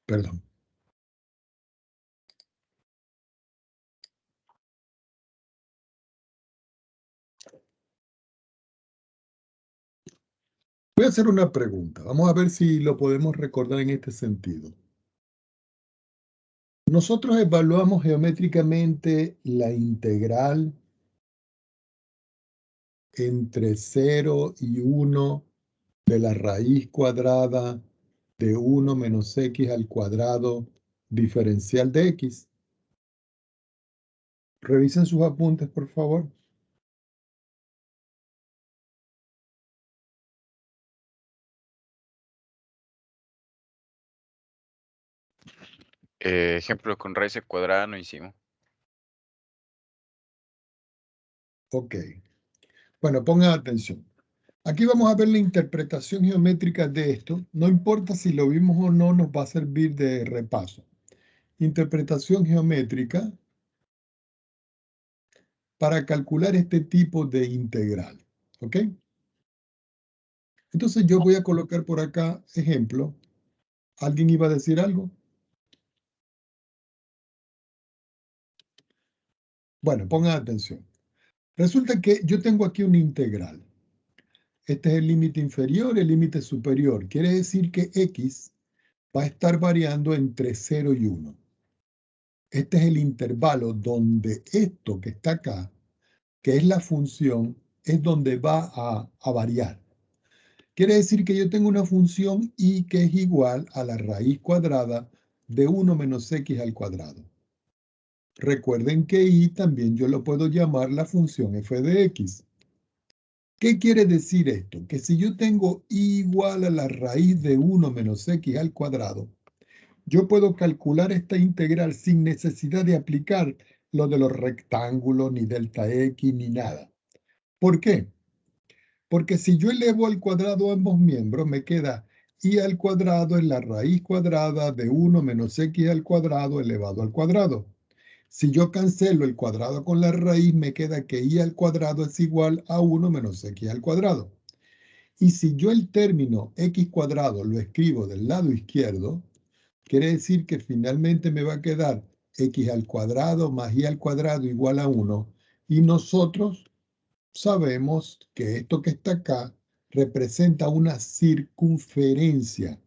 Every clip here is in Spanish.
Perdón. Voy a hacer una pregunta. Vamos a ver si lo podemos recordar en este sentido. Nosotros evaluamos geométricamente la integral entre 0 y 1 de la raíz cuadrada de 1 menos x al cuadrado diferencial de x. Revisen sus apuntes, por favor. Ejemplos con raíces cuadradas no hicimos. Ok. Bueno, pongan atención. Aquí vamos a ver la interpretación geométrica de esto. No importa si lo vimos o no, nos va a servir de repaso. Interpretación geométrica para calcular este tipo de integral. ¿Ok? Entonces yo voy a colocar por acá ejemplo. ¿Alguien iba a decir algo? Bueno, pongan atención. Resulta que yo tengo aquí una integral. Este es el límite inferior, el límite superior. Quiere decir que x va a estar variando entre 0 y 1. Este es el intervalo donde esto que está acá, que es la función, es donde va a variar. Quiere decir que yo tengo una función y que es igual a la raíz cuadrada de 1 menos x al cuadrado. Recuerden que y también yo lo puedo llamar la función f de x. ¿Qué quiere decir esto? Que si yo tengo y igual a la raíz de 1 menos x al cuadrado, yo puedo calcular esta integral sin necesidad de aplicar lo de los rectángulos, ni delta x, ni nada. ¿Por qué? Porque si yo elevo al cuadrado ambos miembros, me queda y al cuadrado es la raíz cuadrada de 1 menos x al cuadrado elevado al cuadrado. Si yo cancelo el cuadrado con la raíz, me queda que y al cuadrado es igual a 1 menos x al cuadrado. Y si yo el término x cuadrado lo escribo del lado izquierdo, quiere decir que finalmente me va a quedar x al cuadrado más y al cuadrado igual a 1. Y nosotros sabemos que esto que está acá representa una circunferencia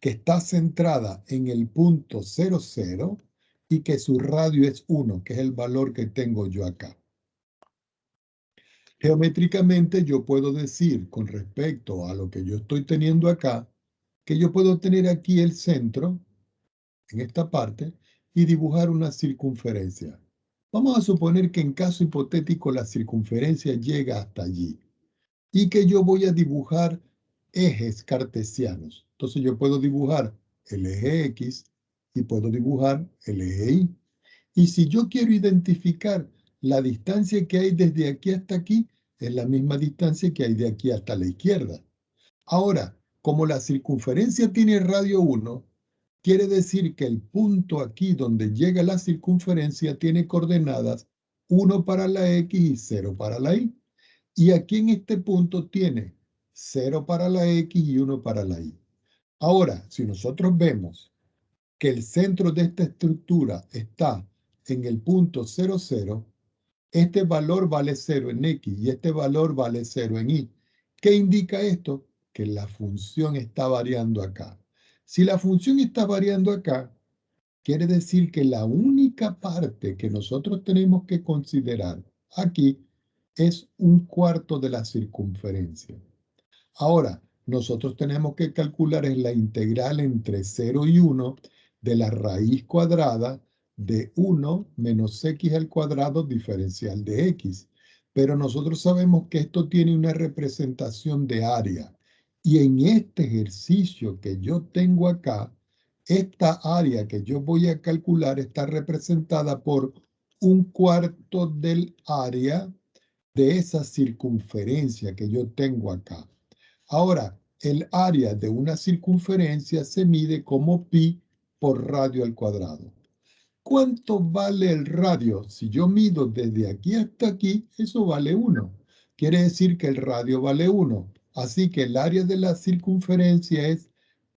que está centrada en el punto 0, 0 y que su radio es 1, que es el valor que tengo yo acá. Geométricamente yo puedo decir con respecto a lo que yo estoy teniendo acá, que yo puedo tener aquí el centro, en esta parte, y dibujar una circunferencia. Vamos a suponer que en caso hipotético la circunferencia llega hasta allí y que yo voy a dibujar ejes cartesianos. Entonces yo puedo dibujar el eje X y puedo dibujar el eje Y. Y si yo quiero identificar la distancia que hay desde aquí hasta aquí, es la misma distancia que hay de aquí hasta la izquierda. Ahora, como la circunferencia tiene radio 1, quiere decir que el punto aquí donde llega la circunferencia tiene coordenadas 1 para la X y 0 para la Y. Y aquí en este punto tiene 0 para la X y 1 para la Y. Ahora, si nosotros vemos que el centro de esta estructura está en el punto 0, 0, este valor vale 0 en X y este valor vale 0 en Y. ¿Qué indica esto? Que la función está variando acá. Si la función está variando acá, quiere decir que la única parte que nosotros tenemos que considerar aquí es 1/4 de la circunferencia. Ahora, nosotros tenemos que calcular es la integral entre 0 y 1 de la raíz cuadrada de 1 menos x al cuadrado diferencial de x. Pero nosotros sabemos que esto tiene una representación de área. Y en este ejercicio que yo tengo acá, esta área que yo voy a calcular está representada por 1/4 del área de esa circunferencia que yo tengo acá. Ahora, el área de una circunferencia se mide como pi por radio al cuadrado. ¿Cuánto vale el radio? Si yo mido desde aquí hasta aquí, eso vale 1. Quiere decir que el radio vale 1. Así que el área de la circunferencia es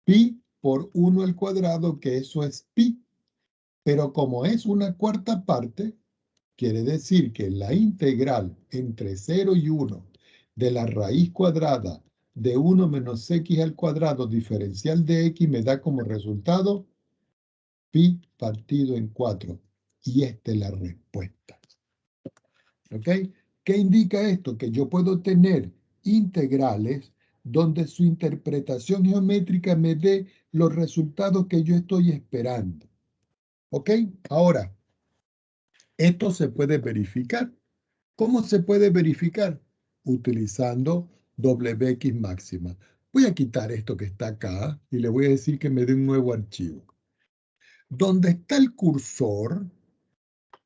pi por 1 al cuadrado, que eso es pi. Pero como es una cuarta parte, quiere decir que la integral entre 0 y 1 de la raíz cuadrada de 1 menos x al cuadrado diferencial de x me da como resultado pi partido en 4. Y esta es la respuesta. ¿Ok? ¿Qué indica esto? Que yo puedo tener integrales donde su interpretación geométrica me dé los resultados que yo estoy esperando. ¿Ok? Ahora, esto se puede verificar. ¿Cómo se puede verificar? Utilizando Wx máxima. Voy a quitar esto que está acá y le voy a decir que me dé un nuevo archivo. Donde está el cursor,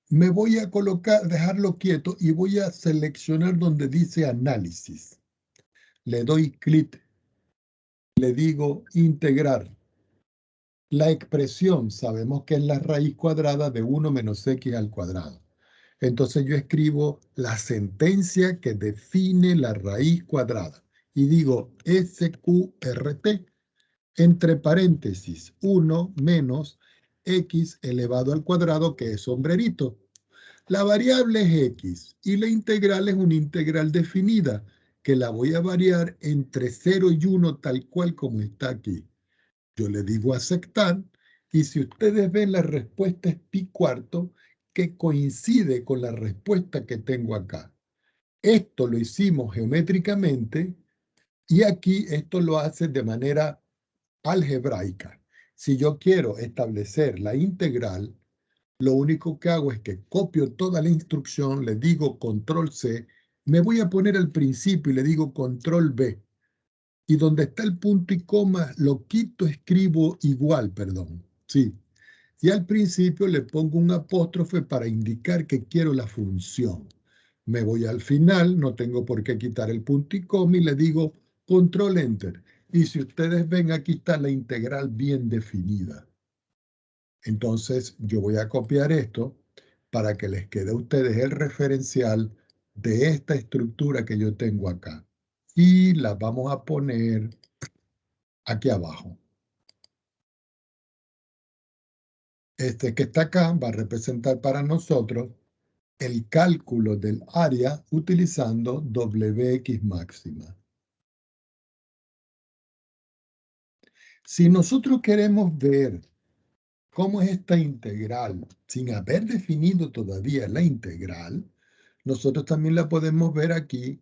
me voy a colocar, dejarlo quieto y voy a seleccionar donde dice análisis. Le doy clic, le digo integrar. La expresión sabemos que es la raíz cuadrada de 1 menos x al cuadrado. Entonces yo escribo la sentencia que define la raíz cuadrada y digo SQRT entre paréntesis 1 menos x elevado al cuadrado, que es sombrerito. La variable es x y la integral es una integral definida que la voy a variar entre 0 y 1 tal cual como está aquí. Yo le digo aceptar y si ustedes ven la respuesta es pi cuarto, que coincide con la respuesta que tengo acá. Esto lo hicimos geométricamente y aquí esto lo hace de manera algebraica. Si yo quiero establecer la integral, lo único que hago es que copio toda la instrucción, le digo control C, me voy a poner al principio y le digo control B. Y donde está el punto y coma, lo quito, escribo igual, perdón. Sí. Y al principio le pongo un apóstrofe para indicar que quiero la función. Me voy al final, no tengo por qué quitar el punto y coma y le digo control enter. Y si ustedes ven, aquí está la integral bien definida. Entonces yo voy a copiar esto para que les quede a ustedes el referencial de esta estructura que yo tengo acá. Y la vamos a poner aquí abajo. Este que está acá va a representar para nosotros el cálculo del área utilizando Wx máxima. Si nosotros queremos ver cómo es esta integral, sin haber definido todavía la integral, nosotros también la podemos ver aquí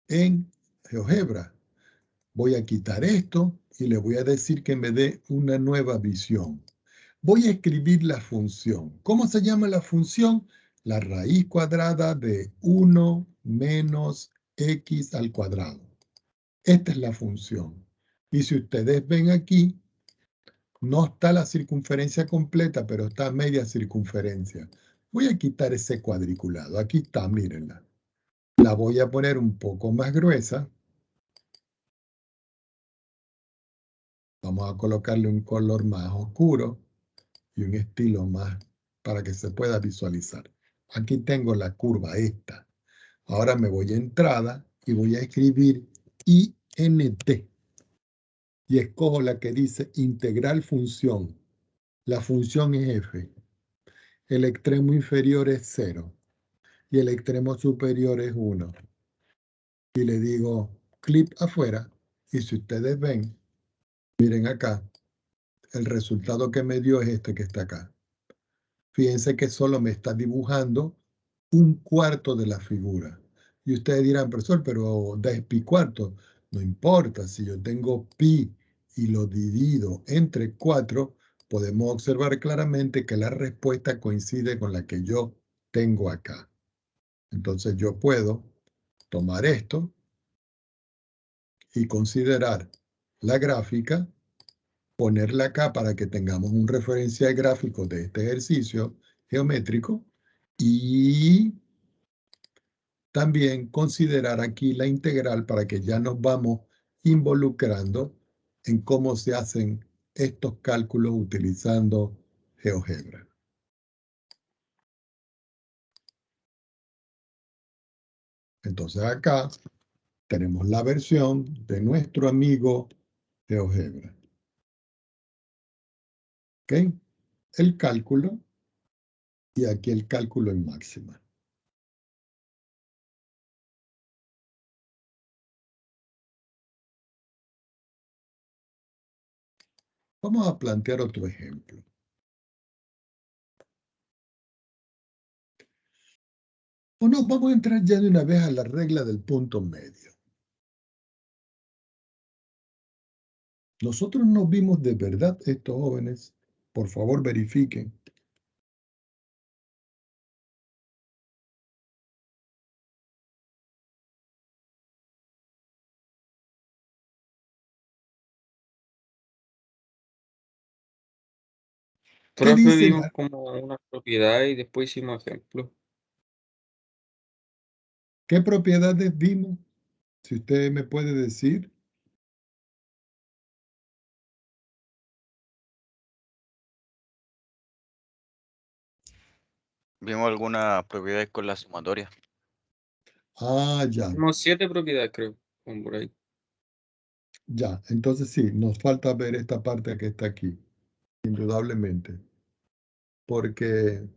en GeoGebra. Voy a quitar esto y le voy a decir que me dé una nueva visión. Voy a escribir la función. ¿Cómo se llama la función? La raíz cuadrada de 1 menos x al cuadrado. Esta es la función. Y si ustedes ven aquí, no está la circunferencia completa, pero está media circunferencia. Voy a quitar ese cuadriculado. Aquí está, mírenla. La voy a poner un poco más gruesa. Vamos a colocarle un color más oscuro y un estilo más para que se pueda visualizar. Aquí tengo la curva esta. Ahora me voy a entrada y voy a escribir INT. Y escojo la que dice integral función. La función es f. El extremo inferior es 0 y el extremo superior es 1. Y le digo clip afuera y si ustedes ven, miren acá, el resultado que me dio es este que está acá. Fíjense que solo me está dibujando un cuarto de la figura. Y ustedes dirán, profesor, pero da pi cuarto. No importa, si yo tengo pi y lo divido entre 4, podemos observar claramente que la respuesta coincide con la que yo tengo acá. Entonces yo puedo tomar esto y considerar la gráfica, ponerla acá para que tengamos un referencial gráfico de este ejercicio geométrico y también considerar aquí la integral para que ya nos vamos involucrando en cómo se hacen estos cálculos utilizando GeoGebra. Entonces acá tenemos la versión de nuestro amigo GeoGebra. ¿Ok? El cálculo y aquí el cálculo en máxima. Vamos a plantear otro ejemplo. O no, vamos a entrar ya de una vez a la regla del punto medio. Nosotros no vimos de verdad estos jóvenes. Por favor, verifiquen. ¿Qué Profe, dice vimos la, como una propiedad y después hicimos ejemplos. qué propiedades vimos? Si usted me puede decir. ¿Vimos alguna propiedad con la sumatoria? Ah, ya, Vimos 7 propiedades, creo, como por ahí. ya. Entonces sí, nos falta ver esta parte que está aquí, indudablemente. Porque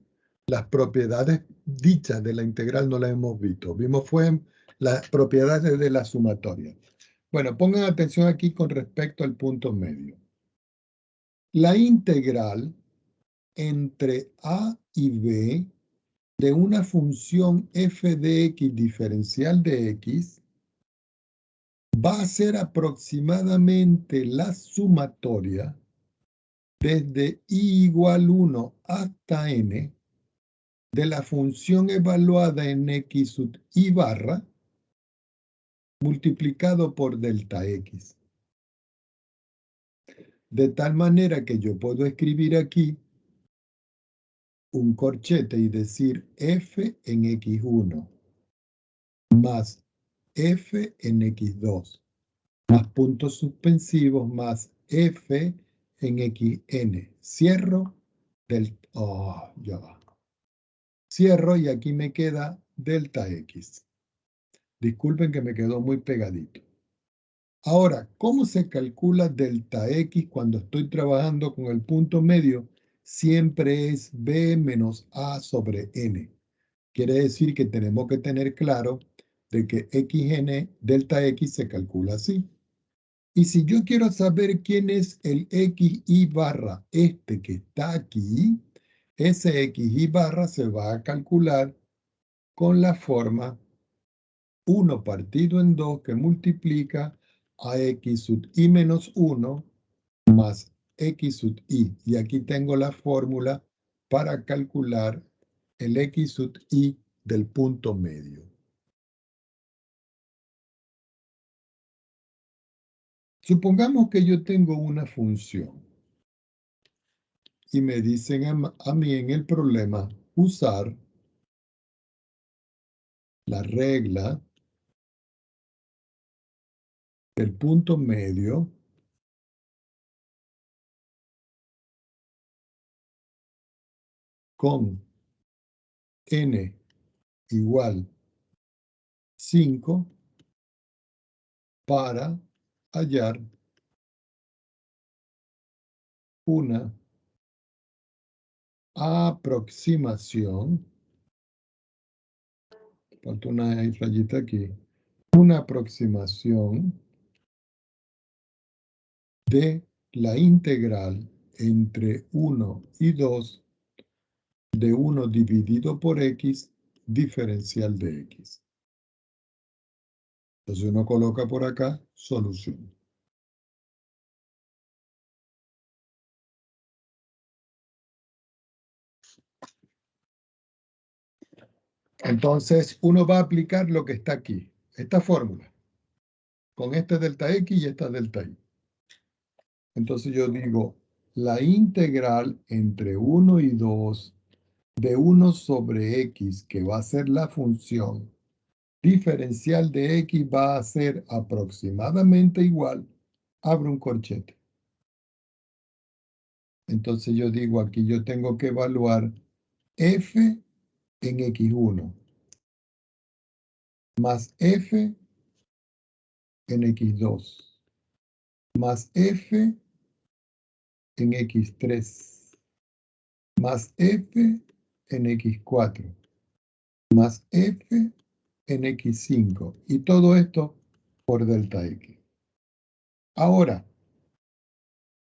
las propiedades dichas de la integral no las hemos visto. Vimos fue las propiedades de la sumatoria. Bueno, pongan atención aquí con respecto al punto medio. La integral entre a y b de una función f de x diferencial de x va a ser aproximadamente la sumatoria desde i igual 1 hasta n de la función evaluada en x sub i barra multiplicado por delta x. De tal manera que yo puedo escribir aquí un corchete y decir f en x1 más f en x2 más puntos suspensivos más f en xn. Cierro ya va. Cierro y aquí me queda delta x. Disculpen que me quedó muy pegadito. Ahora, ¿cómo se calcula delta x cuando estoy trabajando con el punto medio? Siempre es b menos a sobre n. Quiere decir que tenemos que tener claro de que xn, delta x se calcula así. Y si yo quiero saber quién es el xi barra, este que está aquí, ese xi barra se va a calcular con la forma 1 partido en 2 que multiplica a x sub i menos 1 más x sub i. Y aquí tengo la fórmula para calcular el x sub i del punto medio. Supongamos que yo tengo una función y me dicen a mí en el problema usar la regla del punto medio con n igual 5 para hallar una aproximación, falta una rayita aquí, una aproximación de la integral entre 1 y 2 de 1 dividido por x diferencial de x. Entonces uno coloca por acá solución. Entonces uno va a aplicar lo que está aquí, esta fórmula, con este delta x y esta delta y. Entonces yo digo, la integral entre 1 y 2 de 1 sobre x, que va a ser la función diferencial de x, va a ser aproximadamente igual, abro un corchete. Entonces yo digo, aquí yo tengo que evaluar f en x1 más f en x2 más f en x3 más f en x4 más f en x5 y todo esto por delta x. Ahora,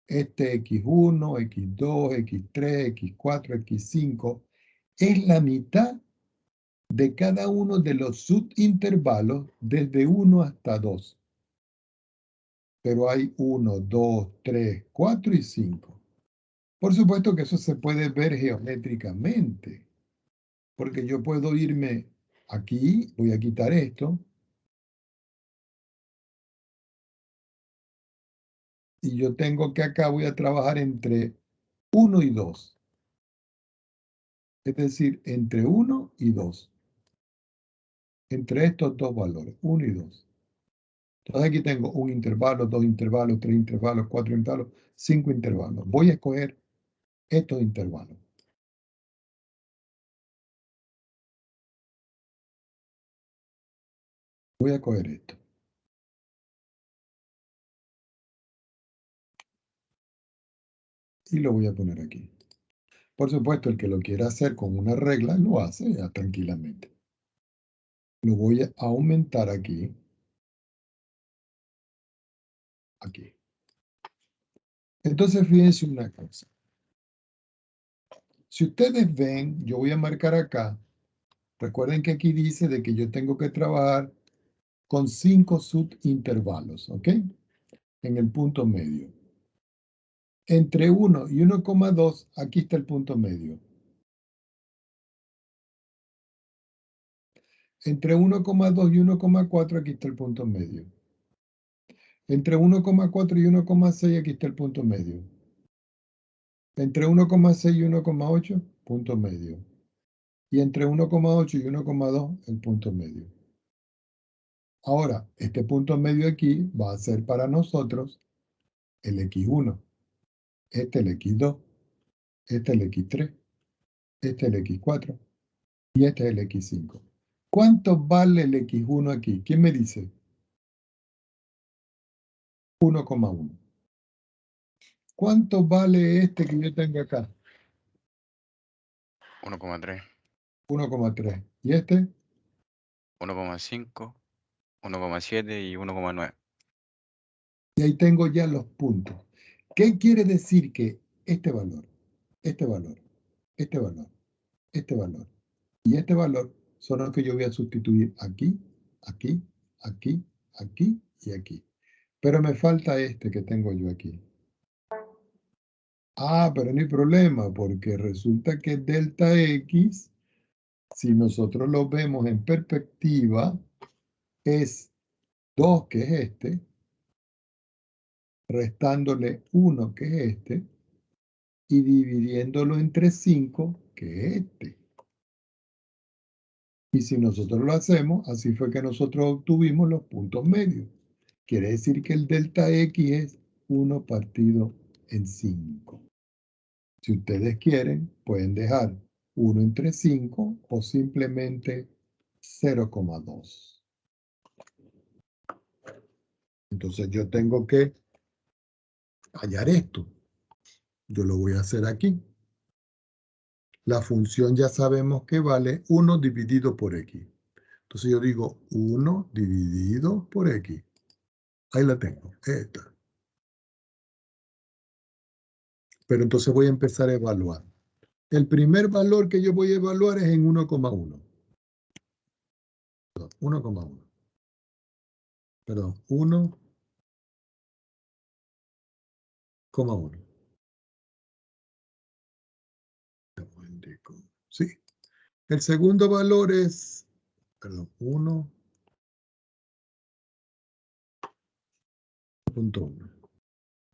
este x1, x2, x3, x4, x5 es la mitad de cada uno de los subintervalos desde 1 hasta 2. Pero hay 1, 2, 3, 4 y 5. Por supuesto que eso se puede ver geométricamente, porque yo puedo irme aquí, voy a quitar esto, y yo tengo que acá voy a trabajar entre 1 y 2. Es decir, entre 1 y 2. Entre estos dos valores, 1 y 2. Entonces aquí tengo un intervalo, 2 intervalos, 3 intervalos, 4 intervalos, 5 intervalos. Voy a escoger estos intervalos. Voy a coger esto. Y lo voy a poner aquí. Por supuesto, el que lo quiera hacer con una regla, lo hace ya tranquilamente. Lo voy a aumentar aquí. Aquí. Entonces, fíjense una cosa. Si ustedes ven, yo voy a marcar acá. Recuerden que aquí dice de que yo tengo que trabajar con 5 subintervalos, ¿ok? En el punto medio. Entre 1 y 1,2, aquí está el punto medio. Entre 1,2 y 1,4, aquí está el punto medio. Entre 1,4 y 1,6, aquí está el punto medio. Entre 1,6 y 1,8, punto medio. Y entre 1,8 y 1,2, el punto medio. Ahora, este punto medio aquí va a ser para nosotros el X1. Este el X2. Este el X3. Este el X4. Y este es el X5. ¿Cuánto vale el X1 aquí? ¿Quién me dice? 1,1. ¿Cuánto vale este que yo tengo acá? 1,3, 1,3. ¿Y este? 1,5, 1,7 y 1,9. Y ahí tengo ya los puntos. ¿Qué quiere decir que este valor, este valor, este valor, este valor y este valor son los que yo voy a sustituir aquí, aquí, aquí, aquí y aquí? Pero me falta este que tengo yo aquí. Ah, pero no hay problema, porque resulta que delta X, si nosotros lo vemos en perspectiva, es 2, que es este, restándole 1, que es este, y dividiéndolo entre 5, que es este. Y si nosotros lo hacemos, así fue que nosotros obtuvimos los puntos medios. Quiere decir que el delta X es 1 partido en 5. Si ustedes quieren, pueden dejar 1 entre 5 o simplemente 0,2. Entonces yo tengo que hallar esto. Yo lo voy a hacer aquí. La función ya sabemos que vale 1 dividido por x. Entonces yo digo 1 dividido por x. Ahí la tengo, esta. Pero entonces voy a empezar a evaluar. El primer valor que yo voy a evaluar es en 1,1. Perdón, 1,1. Perdón, 1,1. Sí. El segundo valor es, perdón, 1,1.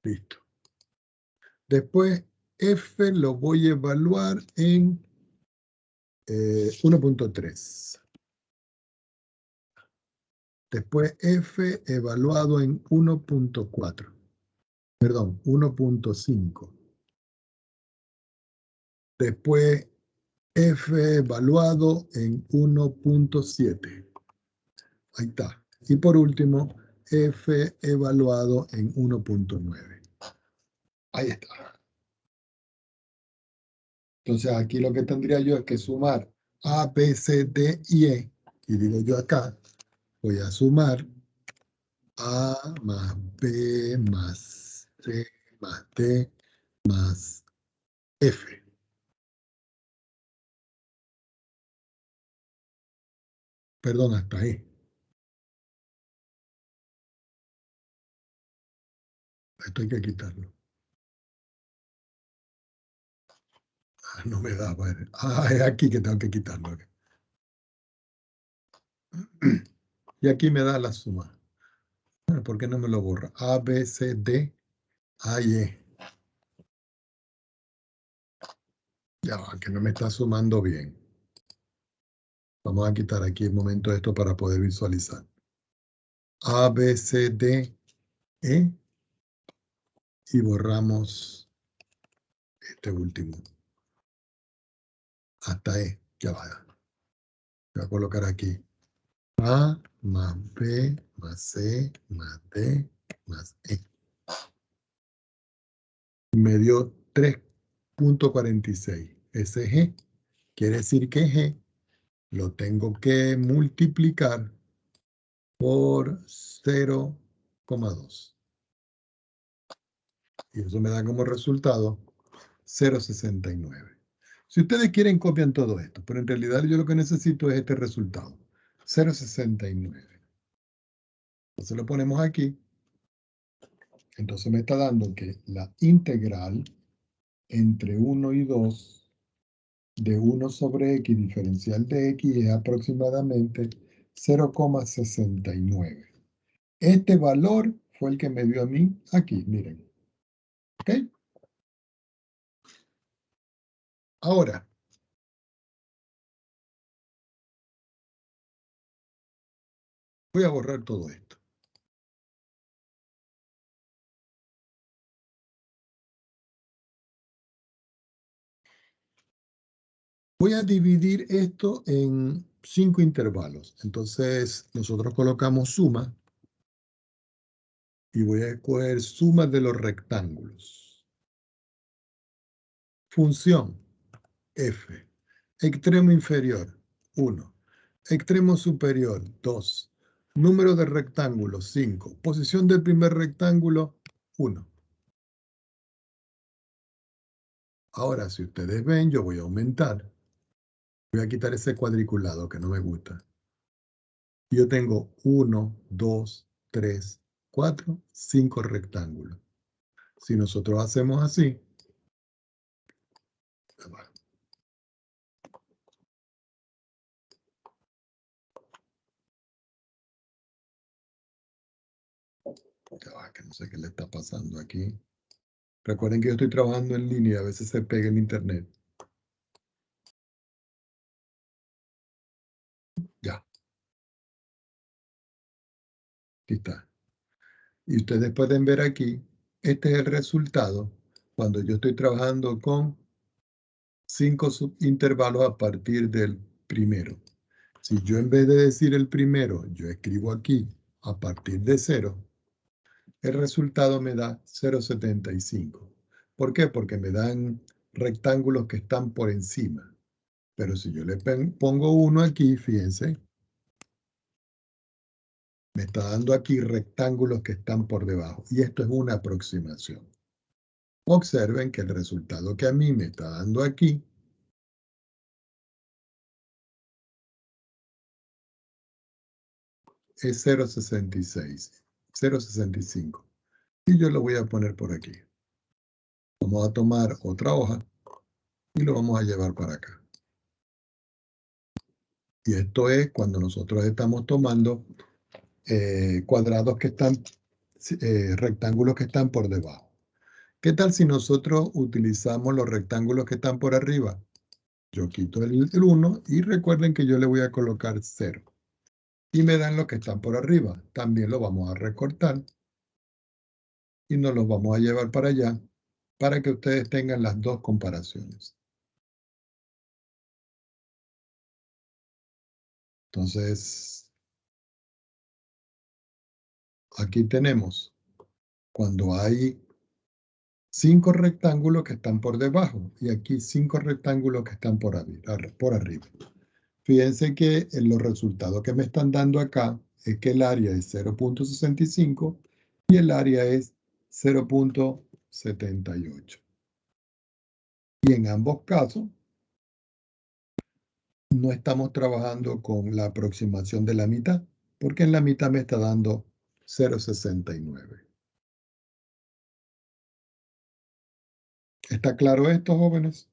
Listo. Después F lo voy a evaluar en 1,3. Después F evaluado en 1,4. Perdón, 1,5. Después F evaluado en 1,7. Ahí está. Y por último, F evaluado en 1,9. Ahí está. Entonces aquí lo que tendría yo es que sumar A, B, C, D y E. Y digo yo acá, voy a sumar A más B más C más D más F. Perdón, hasta ahí. Esto hay que quitarlo. No me da, bueno. Es aquí que tengo que quitarlo. Y aquí me da la suma. Bueno, ¿por qué no me lo borra? A, B, C, D, A y E. Ya va, que no me está sumando bien. Vamos a quitar aquí un momento esto para poder visualizar. A, B, C, D, E. Y borramos este último. Hasta E. Ya va. Voy a colocar aquí. A más B más C más D más E. Me dio 3.46. Ese G quiere decir que G lo tengo que multiplicar por 0,2. Y eso me da como resultado 0,69. Si ustedes quieren, copian todo esto, pero en realidad yo lo que necesito es este resultado, 0,69. Entonces lo ponemos aquí. Entonces me está dando que la integral entre 1 y 2 de 1 sobre x diferencial de x es aproximadamente 0,69. Este valor fue el que me dio a mí aquí, miren. ¿Ok? Ahora, voy a borrar todo esto. Voy a dividir esto en 5 intervalos. Entonces, nosotros colocamos suma y voy a escoger suma de los rectángulos. Función f. Extremo inferior, 1. Extremo superior, 2. Número de rectángulos, 5. Posición del primer rectángulo, 1. Ahora, si ustedes ven, yo voy a aumentar. Voy a quitar ese cuadriculado que no me gusta. Yo tengo 1, 2, 3, 4, 5 rectángulos. Si nosotros hacemos así, que no sé qué le está pasando aquí. Recuerden que yo estoy trabajando en línea, a veces se pega el internet. Ya. Aquí está. Y ustedes pueden ver aquí, este es el resultado cuando yo estoy trabajando con 5 subintervalos a partir del primero. Si yo en vez de decir el primero, yo escribo aquí a partir de 0, el resultado me da 0,75. ¿Por qué? Porque me dan rectángulos que están por encima. Pero si yo le pongo 1 aquí, fíjense, me está dando aquí rectángulos que están por debajo. Y esto es una aproximación. Observen que el resultado que a mí me está dando aquí es 0,66, 0,65. Y yo lo voy a poner por aquí. Vamos a tomar otra hoja y lo vamos a llevar para acá. Y esto es cuando nosotros estamos tomando cuadrados que están, rectángulos que están por debajo. ¿Qué tal si nosotros utilizamos los rectángulos que están por arriba? Yo quito el 1 y recuerden que yo le voy a colocar 0. Y me dan los que están por arriba. También lo vamos a recortar y nos los vamos a llevar para allá para que ustedes tengan las dos comparaciones. Entonces, aquí tenemos cuando hay 5 rectángulos que están por debajo y aquí 5 rectángulos que están por arriba. Fíjense que los resultados que me están dando acá es que el área es 0.65 y el área es 0.78. Y en ambos casos no estamos trabajando con la aproximación de la mitad, porque en la mitad me está dando 0.69. ¿Está claro esto, jóvenes?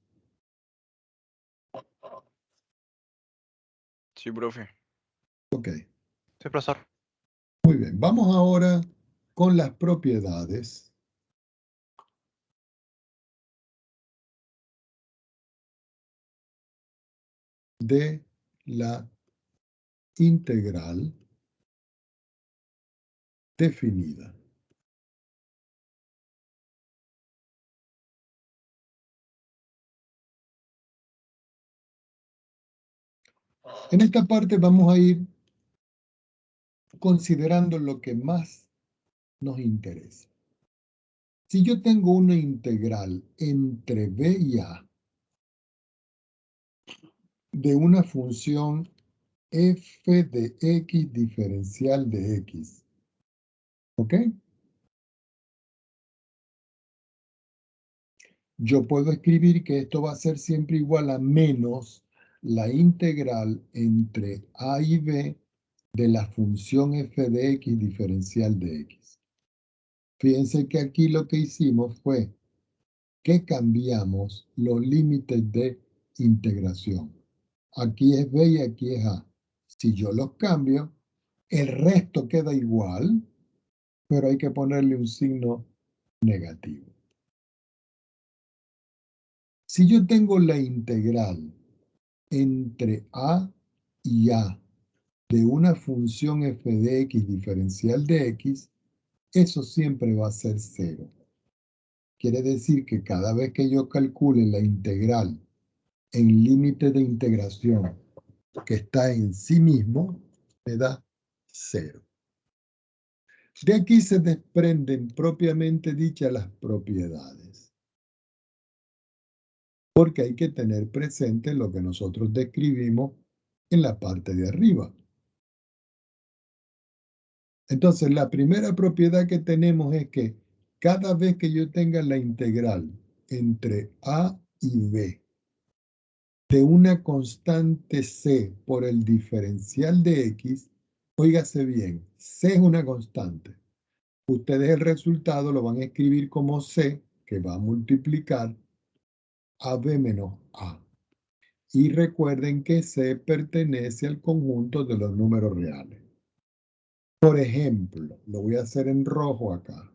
Sí, profe. Ok. Sí, profesor. Muy bien. Vamos ahora con las propiedades de la integral definida. En esta parte vamos a ir considerando lo que más nos interesa. Si yo tengo una integral entre b y a de una función f de x diferencial de x, ¿ok? Yo puedo escribir que esto va a ser siempre igual a menos la integral entre a y b de la función f de x diferencial de x. Fíjense que aquí lo que hicimos fue que cambiamos los límites de integración. Aquí es b y aquí es a. Si yo los cambio, el resto queda igual, pero hay que ponerle un signo negativo. Si yo tengo la integral entre a y a de una función f de x diferencial de x, eso siempre va a ser 0. Quiere decir que cada vez que yo calcule la integral en límite de integración que está en sí mismo, me da 0. De aquí se desprenden propiamente dichas las propiedades. Porque hay que tener presente lo que nosotros describimos en la parte de arriba. Entonces, la primera propiedad que tenemos es que cada vez que yo tenga la integral entre a y b de una constante c por el diferencial de x, óigase bien, c es una constante. Ustedes el resultado lo van a escribir como c, que va a multiplicar ab menos a. Y recuerden que c pertenece al conjunto de los números reales. Por ejemplo, lo voy a hacer en rojo acá.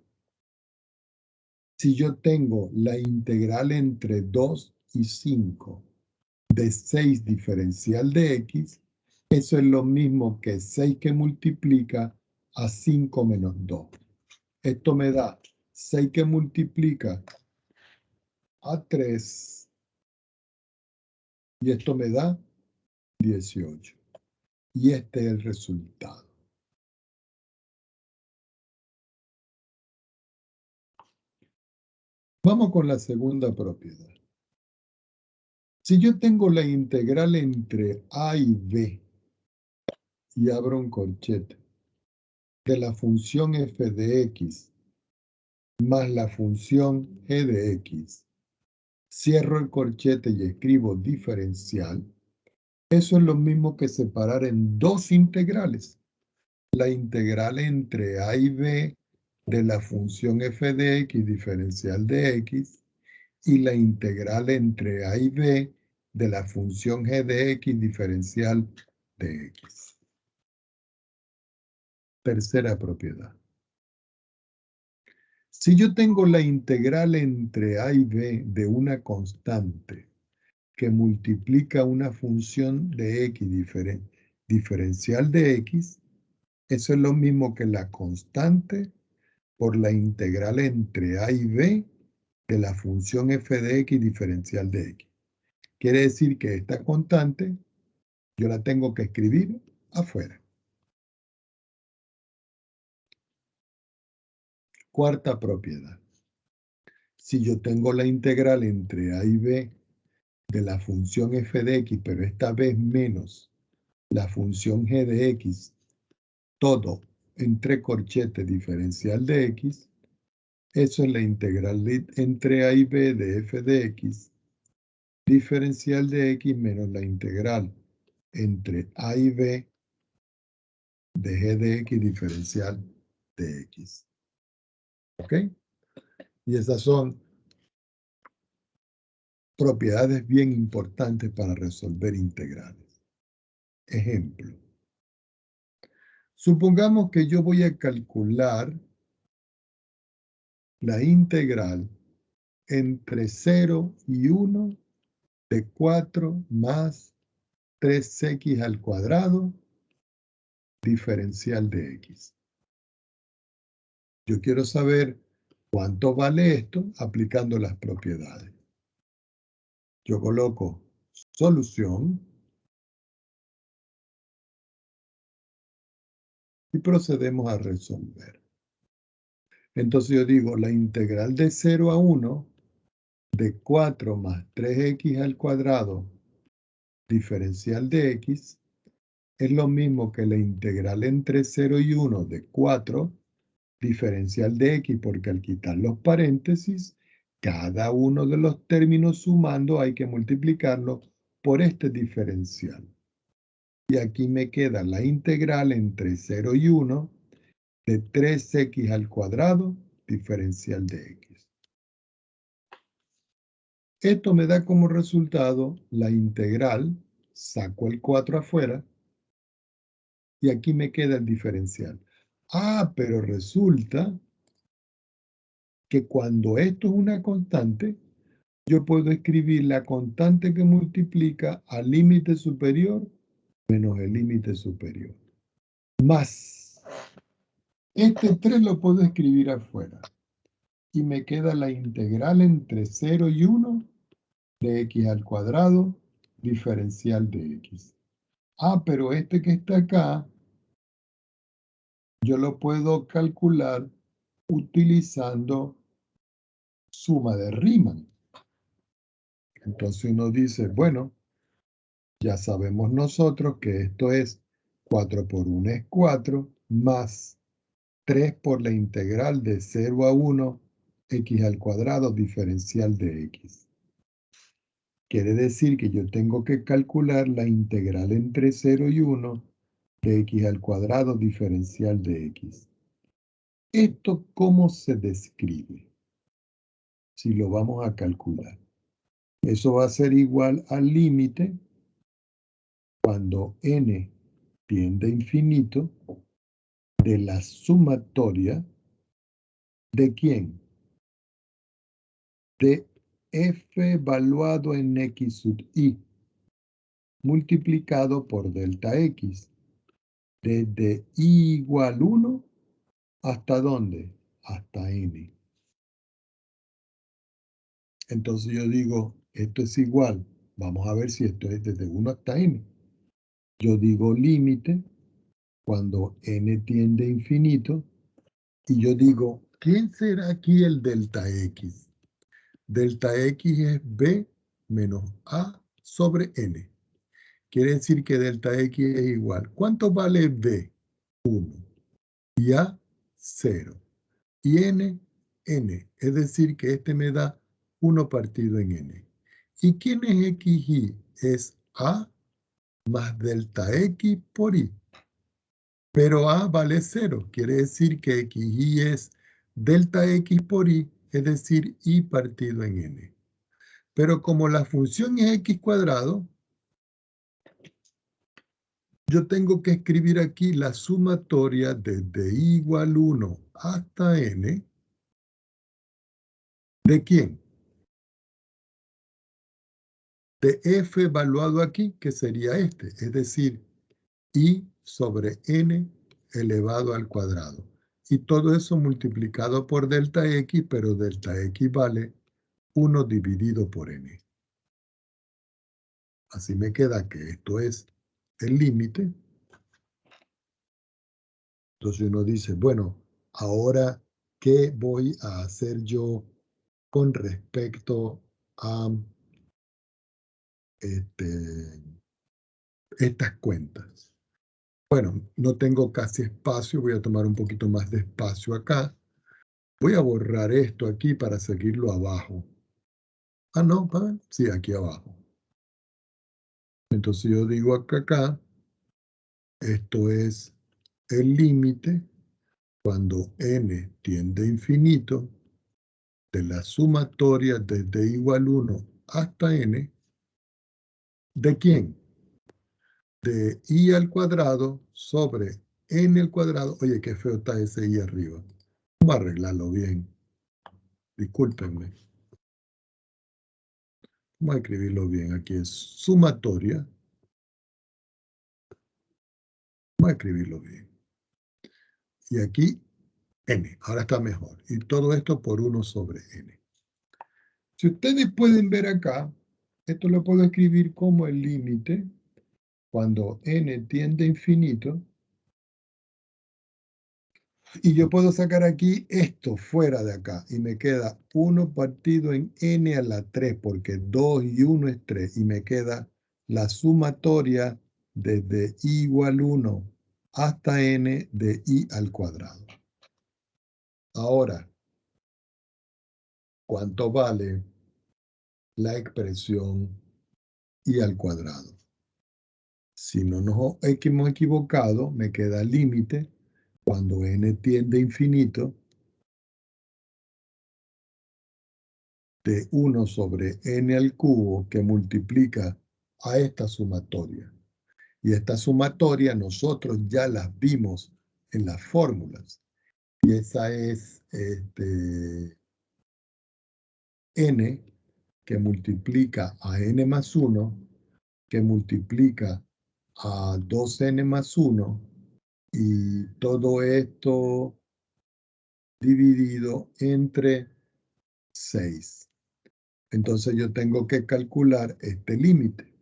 Si yo tengo la integral entre 2 y 5 de 6 diferencial de x, eso es lo mismo que 6 que multiplica a 5 menos 2. Esto me da 6 que multiplica a 3 y esto me da 18. Y este es el resultado. Vamos con la segunda propiedad. Si yo tengo la integral entre a y b y abro un corchete de la función f de x más la función g de x, cierro el corchete y escribo diferencial, eso es lo mismo que separar en dos integrales. La integral entre a y b de la función f de x diferencial de x y la integral entre a y b de la función g de x diferencial de x. Tercera propiedad. Si yo tengo la integral entre a y b de una constante que multiplica una función de x diferencial de x, eso es lo mismo que la constante por la integral entre a y b de la función f de x diferencial de x. Quiere decir que esta constante yo la tengo que escribir afuera. Cuarta propiedad. Si yo tengo la integral entre a y b de la función f de x, pero esta vez menos la función g de x, todo entre corchete diferencial de x, eso es la integral entre a y b de f de x, diferencial de x menos la integral entre a y b de g de x diferencial de x. ¿Ok? Y esas son propiedades bien importantes para resolver integrales. Ejemplo. Supongamos que yo voy a calcular la integral entre 0 y 1 de 4 más 3x al cuadrado diferencial de x. Yo quiero saber cuánto vale esto aplicando las propiedades. Yo coloco solución y procedemos a resolver. Entonces yo digo, la integral de 0 a 1 de 4 más 3x al cuadrado diferencial de x es lo mismo que la integral entre 0 y 1 de 4 diferencial de x, porque al quitar los paréntesis, cada uno de los términos sumando hay que multiplicarlo por este diferencial. Y aquí me queda la integral entre 0 y 1 de 3x al cuadrado diferencial de x. Esto me da como resultado la integral, saco el 4 afuera, y aquí me queda el diferencial. Ah, pero resulta que cuando esto es una constante, yo puedo escribir la constante que multiplica al límite superior menos el límite superior. Más. Este 3 lo puedo escribir afuera. Y me queda la integral entre 0 y 1 de x al cuadrado diferencial de x. Ah, pero este que está acá, yo lo puedo calcular utilizando suma de Riemann. Entonces uno dice, bueno, ya sabemos nosotros que esto es 4 por 1 es 4, más 3 por la integral de 0 a 1, x al cuadrado diferencial de x. Quiere decir que yo tengo que calcular la integral entre 0 y 1 de x al cuadrado diferencial de x. ¿Esto cómo se describe? Si lo vamos a calcular. Eso va a ser igual al límite cuando n tiende a infinito de la sumatoria ¿de quién? De f evaluado en x sub i multiplicado por delta x. Desde i igual 1 ¿hasta dónde? Hasta n. Entonces yo digo, esto es igual. Vamos a ver si esto es desde 1 hasta n. Yo digo límite cuando n tiende a infinito. Y yo digo, ¿quién será aquí el delta x? Delta x es b menos a sobre n. Quiere decir que delta x es igual. ¿Cuánto vale b? 1. Y a, 0. Y n, n. Es decir, que este me da 1 partido en n. ¿Y quién es xy? Es a más delta x por i. Pero a vale 0. Quiere decir que xy es delta x por i, es decir, i partido en n. Pero como la función es x cuadrado, yo tengo que escribir aquí la sumatoria desde i igual 1 hasta n. ¿De quién? De f evaluado aquí, que sería este, es decir, i sobre n elevado al cuadrado. Y todo eso multiplicado por delta x, pero delta x vale 1 dividido por n. Así me queda que esto es el límite. Entonces uno dice, bueno, ahora, ¿qué voy a hacer yo con respecto a estas cuentas. Bueno, no tengo casi espacio, voy a tomar un poquito más de espacio acá. Voy a borrar esto aquí para seguirlo abajo. Ah, no, sí, aquí abajo. Entonces yo digo acá, esto es el límite cuando n tiende a infinito de la sumatoria desde igual 1 hasta n. ¿De quién? De i al cuadrado sobre n al cuadrado. Oye, qué feo está ese i arriba. Vamos a arreglarlo bien. Discúlpenme. Vamos a escribirlo bien. Aquí es sumatoria. Vamos a escribirlo bien. Y aquí n. Ahora está mejor. Y todo esto por 1 sobre n. Si ustedes pueden ver acá, esto lo puedo escribir como el límite cuando n tiende a infinito. Y yo puedo sacar aquí esto fuera de acá. Y me queda 1 partido en n a la 3, porque 2 y 1 es 3. Y me queda la sumatoria desde i igual 1 hasta n de i al cuadrado. Ahora, ¿cuánto vale la expresión i al cuadrado? Si no nos hemos equivocado, me queda límite cuando n tiende a infinito de 1 sobre n al cubo que multiplica a esta sumatoria. Y esta sumatoria nosotros ya las vimos en las fórmulas. Y esa es n que multiplica a n más 1, que multiplica a 2n más 1, y todo esto dividido entre 6. Entonces yo tengo que calcular este límite.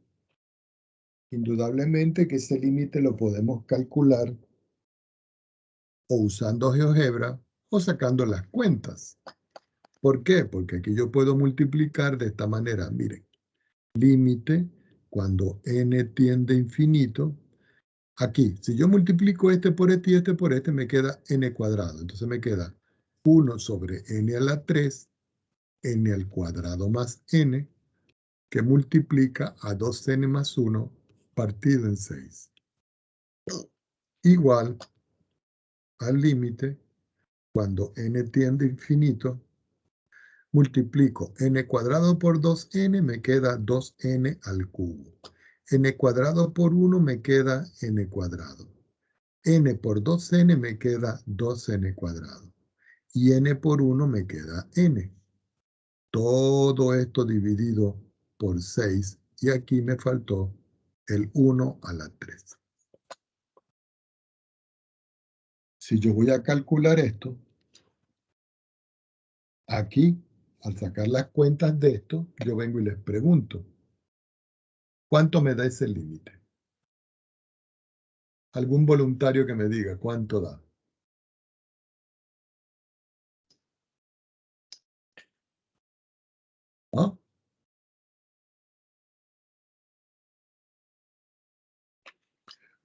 Indudablemente que ese límite lo podemos calcular o usando GeoGebra o sacando las cuentas. ¿Por qué? Porque aquí yo puedo multiplicar de esta manera. Miren, límite cuando n tiende a infinito. Aquí, si yo multiplico este por este y este por este, me queda n cuadrado. Entonces me queda 1 sobre n a la 3, n al cuadrado más n, que multiplica a 2n más 1 partido en 6. Igual al límite, cuando n tiende a infinito, multiplico n cuadrado por 2n, me queda 2n al cubo. N cuadrado por 1 me queda n cuadrado. N por 2n me queda 2n cuadrado. Y n por 1 me queda n. Todo esto dividido por 6. Y aquí me faltó el 1 a la 3. Si yo voy a calcular esto, aquí, al sacar las cuentas de esto, yo vengo y les pregunto, ¿cuánto me da ese límite? Algún voluntario que me diga cuánto da. ¿Ah?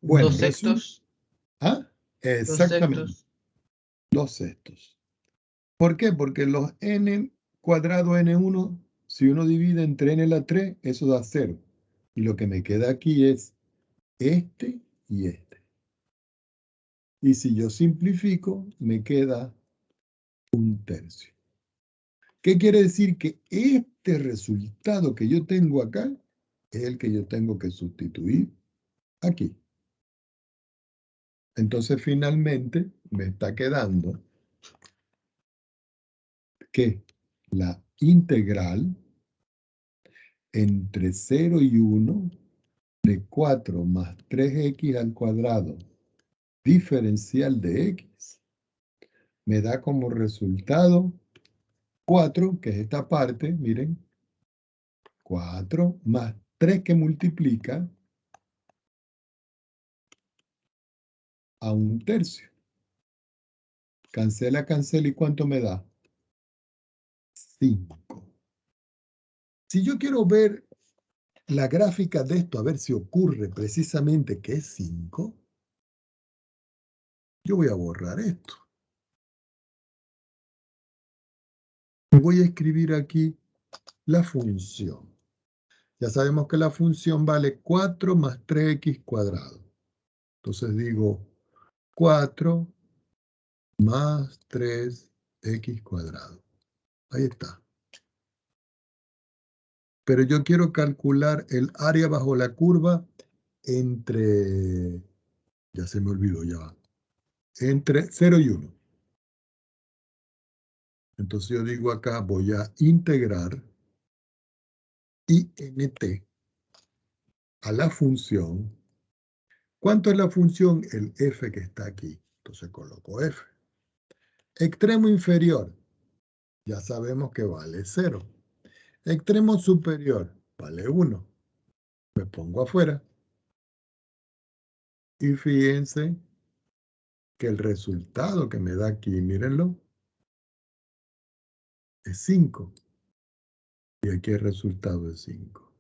Bueno, 2 sextos. ¿Ah? 2 Exactamente. sextos. 2 sextos. ¿Por qué? Porque los n cuadrado n1, si uno divide entre n a la 3, eso da 0. Y lo que me queda aquí es este y este. Y si yo simplifico, me queda 1/3. ¿Qué quiere decir? Que este resultado que yo tengo acá es el que yo tengo que sustituir aquí. Entonces, finalmente, me está quedando que la integral entre 0 y 1 de 4 más 3x al cuadrado diferencial de x me da como resultado 4, que es esta parte, miren, 4 más 3 que multiplica a 1/3. Cancela, cancela, ¿y cuánto me da? 5. Si yo quiero ver la gráfica de esto, a ver si ocurre precisamente que es 5, yo voy a borrar esto. Voy a escribir aquí la función. Ya sabemos que la función vale 4 más 3x cuadrado. Entonces digo 4 más 3x cuadrado. Ahí está. Pero yo quiero calcular el área bajo la curva entre, ya se me olvidó, ya va, entre 0 y 1. Entonces yo digo acá, voy a integrar int a la función. ¿Cuánto es la función? El f que está aquí. Entonces coloco f. Extremo inferior, ya sabemos que vale 0. Extremo superior, vale 1. Me pongo afuera. Y fíjense que el resultado que me da aquí, mírenlo, es 5. Y aquí el resultado es 5.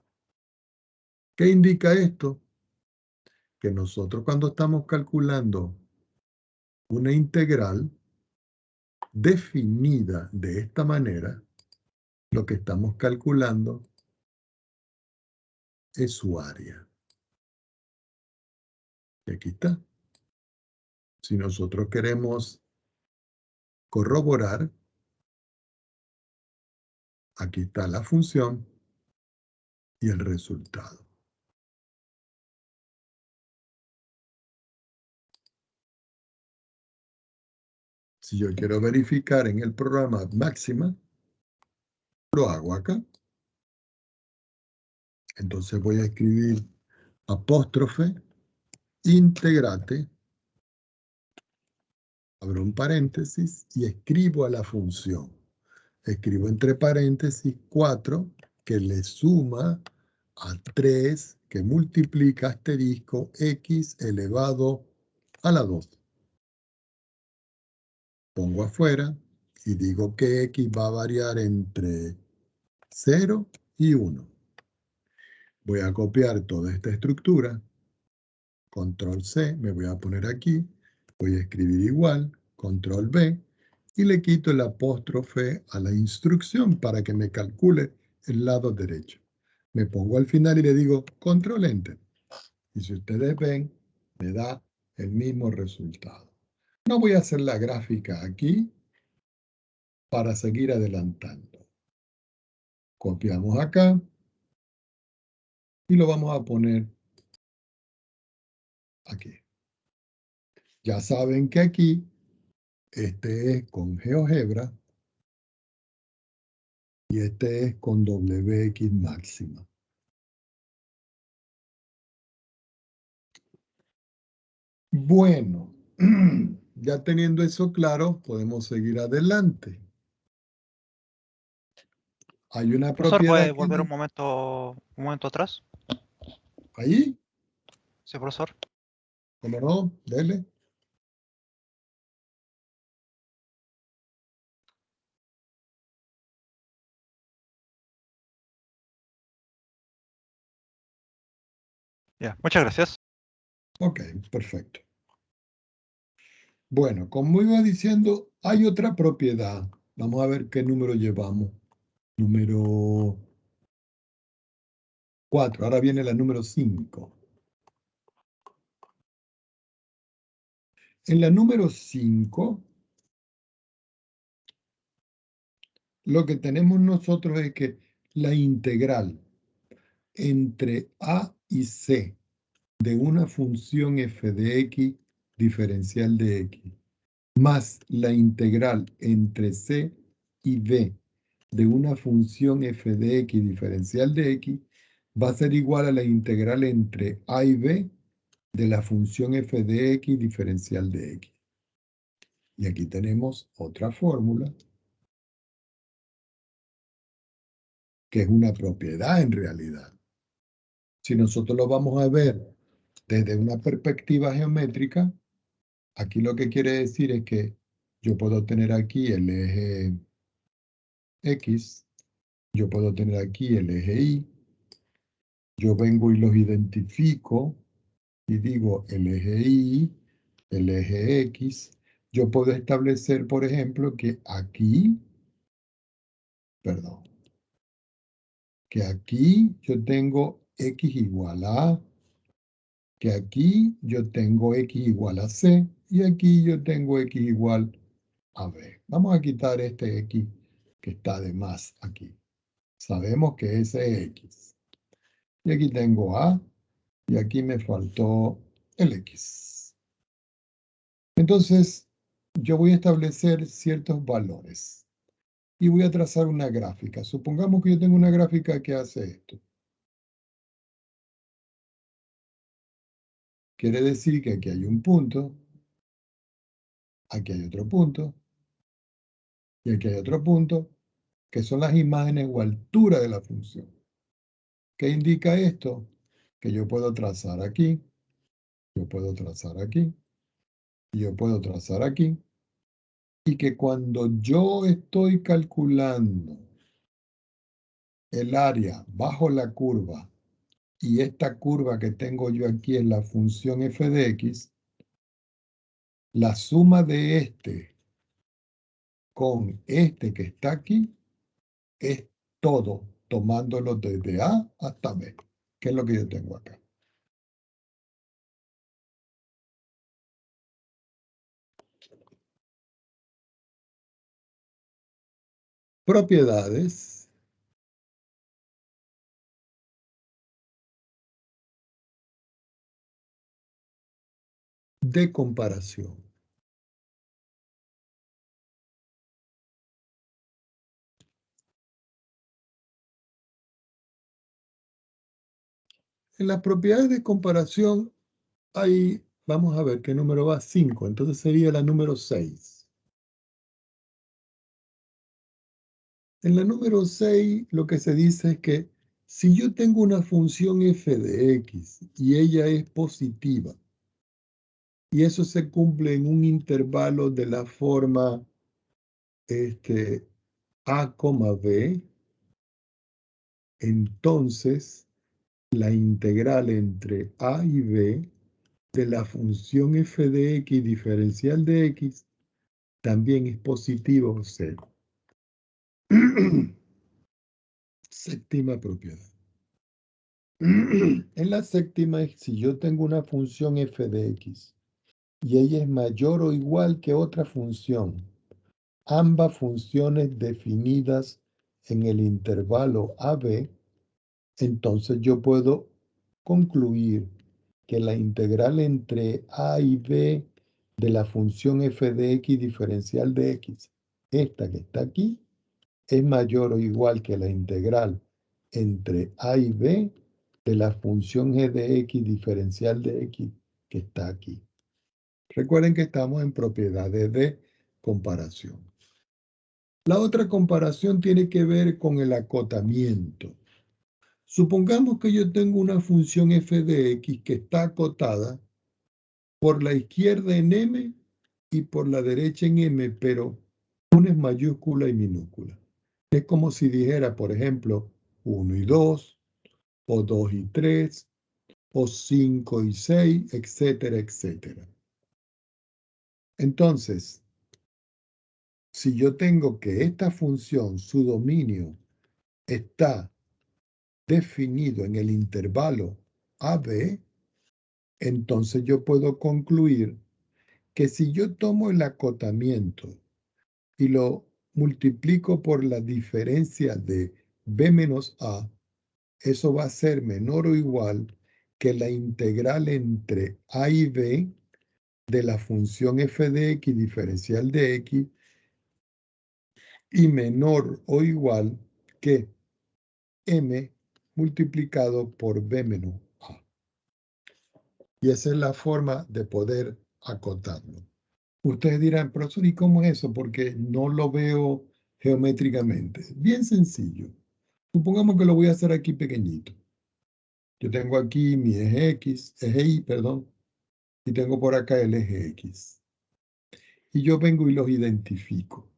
¿Qué indica esto? Que nosotros cuando estamos calculando una integral definida de esta manera, lo que estamos calculando es su área. Y aquí está. Si nosotros queremos corroborar, aquí está la función y el resultado. Si yo quiero verificar en el programa máxima, lo hago acá. Entonces voy a escribir apóstrofe integrate, abro un paréntesis y escribo a la función. Escribo entre paréntesis 4 que le suma a 3 que multiplica asterisco x elevado a la 2. Pongo afuera y digo que x va a variar entre 0 y 1. Voy a copiar toda esta estructura, control C, me voy a poner aquí, voy a escribir igual, control V, y le quito el apóstrofe a la instrucción para que me calcule el lado derecho. Me pongo al final y le digo control enter. Y si ustedes ven, me da el mismo resultado. No voy a hacer la gráfica aquí para seguir adelantando. Copiamos acá y lo vamos a poner aquí. Ya saben que aquí, este es con GeoGebra y este es con WX máxima. Bueno, ya teniendo eso claro, podemos seguir adelante. Hay una Profesor, propiedad ¿puede que volver un momento atrás? ahí, Sí, profesor. ¿cómo no? Dele. Ya, muchas gracias. Ok, perfecto. Bueno, como iba diciendo, hay otra propiedad. Vamos a ver qué número llevamos. Número 4. Ahora viene la número 5. En la número 5, lo que tenemos nosotros es que la integral entre a y c de una función f de x diferencial de x más la integral entre c y b de una función f de x diferencial de x va a ser igual a la integral entre a y b de la función f de x diferencial de x. Y aquí tenemos otra fórmula que es una propiedad en realidad. Si nosotros lo vamos a ver desde una perspectiva geométrica, aquí lo que quiere decir es que yo puedo tener aquí el eje X. Yo puedo tener aquí el eje Y. Yo vengo y los identifico y digo el eje Y, el eje X. Yo puedo establecer, por ejemplo, que aquí, perdón, que aquí yo tengo X igual a A, que aquí yo tengo X igual a C y aquí yo tengo X igual a B. Vamos a quitar este X que está de más aquí. Sabemos que ese es X. Y aquí tengo A y aquí me faltó el X. Entonces, yo voy a establecer ciertos valores y voy a trazar una gráfica. Supongamos que yo tengo una gráfica que hace esto. Quiere decir que aquí hay un punto, aquí hay otro punto y aquí hay otro punto, que son las imágenes o altura de la función. ¿Qué indica esto? Que yo puedo trazar aquí, yo puedo trazar aquí, y yo puedo trazar aquí, y que cuando yo estoy calculando el área bajo la curva, y esta curva que tengo yo aquí es la función f de x, la suma de este con este que está aquí es todo, tomándolo desde A hasta B, que es lo que yo tengo acá. Propiedades de comparación. En las propiedades de comparación hay, vamos a ver qué número va, 5, entonces sería la número 6. En la número 6 lo que se dice es que si yo tengo una función f de x y ella es positiva, y eso se cumple en un intervalo de la forma a, b, entonces la integral entre a y b de la función f de x diferencial de x también es positivo o cero. Séptima propiedad. En la séptima, si yo tengo una función f de x y ella es mayor o igual que otra función, ambas funciones definidas en el intervalo AB, entonces yo puedo concluir que la integral entre A y B de la función f de x diferencial de x, esta que está aquí, es mayor o igual que la integral entre A y B de la función g de x diferencial de x que está aquí. Recuerden que estamos en propiedades de comparación. La otra comparación tiene que ver con el acotamiento. Supongamos que yo tengo una función f de x que está acotada por la izquierda en m y por la derecha en m, pero una es mayúscula y minúscula. Es como si dijera, por ejemplo, 1 y 2, o 2 y 3, o 5 y 6, etcétera, etcétera. Entonces, si yo tengo que esta función, su dominio, está definido en el intervalo AB, entonces yo puedo concluir que si yo tomo el acotamiento y lo multiplico por la diferencia de B menos A, eso va a ser menor o igual que la integral entre A y B de la función f de x diferencial de x y menor o igual que m multiplicado por b menos a. Y esa es la forma de poder acotarlo. Ustedes dirán, profesor, ¿y cómo es eso? Porque no lo veo geométricamente. Bien sencillo. Supongamos que lo voy a hacer aquí pequeñito. Yo tengo aquí mi eje Y, perdón, y tengo por acá el eje X. Y yo vengo y los identifico.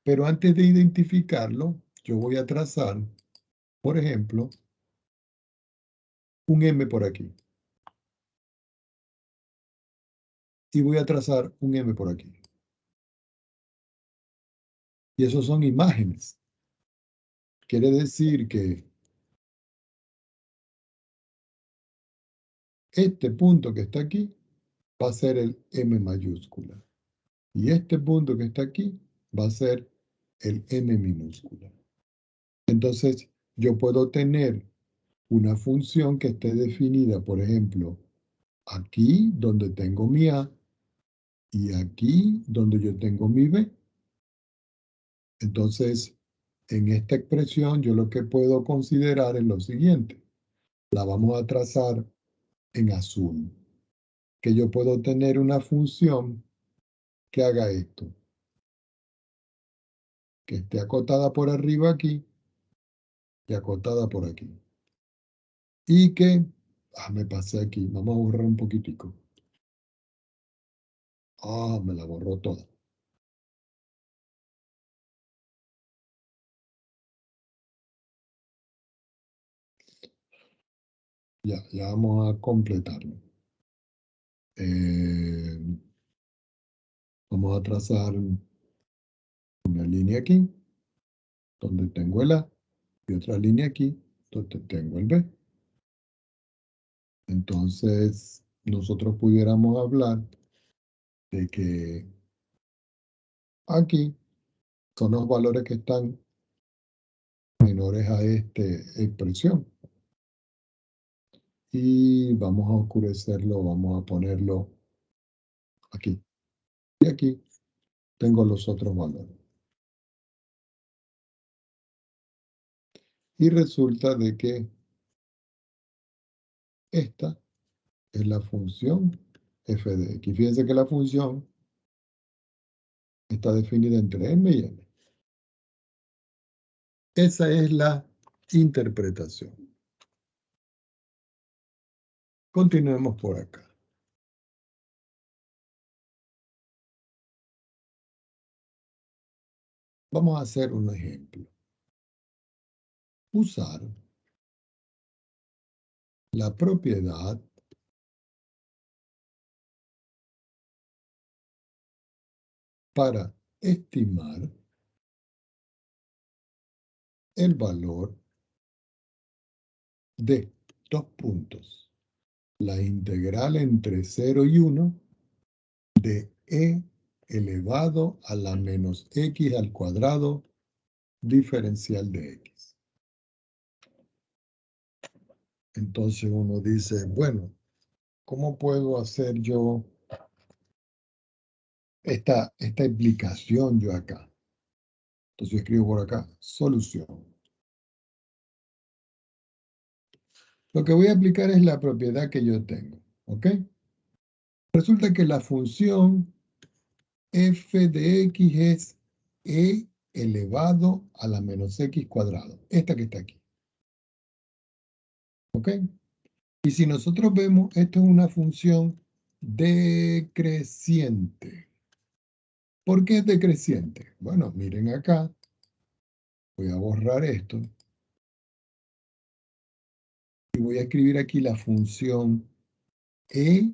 Pero antes de identificarlo, yo voy a trazar, por ejemplo, un M por aquí. Y voy a trazar un M por aquí. Y esos son imágenes. Quiere decir que este punto que está aquí va a ser el M mayúscula. Y este punto que está aquí va a ser el M minúscula. Entonces, yo puedo tener una función que esté definida, por ejemplo, aquí donde tengo mi A y aquí donde yo tengo mi B. Entonces, en esta expresión yo lo que puedo considerar es lo siguiente. La vamos a trazar en azul. Que yo puedo tener una función que haga esto. Que esté acotada por arriba aquí y acotada por aquí. Y que, me pasé aquí, vamos a borrar un poquitico. Me la borró toda. Ya vamos a completarlo. Vamos a trazar una línea aquí, donde tengo el A, y otra línea aquí, donde tengo el B. Entonces, nosotros pudiéramos hablar de que aquí son los valores que están menores a esta expresión. Y vamos a oscurecerlo, vamos a ponerlo aquí. Y aquí tengo los otros valores. Y resulta de que esta es la función f de x. Fíjense que la función está definida entre m y n. Esa es la interpretación. Continuemos por acá. Vamos a hacer un ejemplo. Usar la propiedad para estimar el valor de 2 puntos. La integral entre 0 y 1 de e elevado a la menos x al cuadrado diferencial de x. Entonces uno dice, bueno, ¿cómo puedo hacer yo esta explicación yo acá? Entonces escribo por acá, solución. Lo que voy a aplicar es la propiedad que yo tengo, ¿ok? Resulta que la función f de x es e elevado a la menos x cuadrado. Esta que está aquí. ¿Ok? Y si nosotros vemos, esto es una función decreciente. ¿Por qué es decreciente? Bueno, miren acá. Voy a borrar esto. Y voy a escribir aquí la función e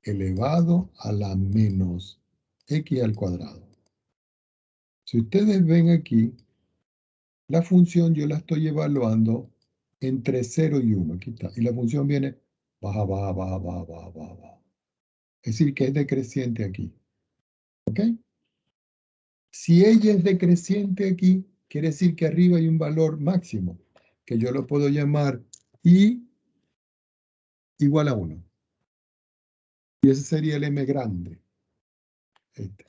elevado a la menos x al cuadrado. Si ustedes ven aquí, la función yo la estoy evaluando entre 0 y 1. Aquí está. Y la función viene baja, baja, baja, baja, baja, baja, baja. Es decir, que es decreciente aquí. ¿Ok? Si ella es decreciente aquí, quiere decir que arriba hay un valor máximo, que yo lo puedo llamar I igual a 1. Y ese sería el M grande. Este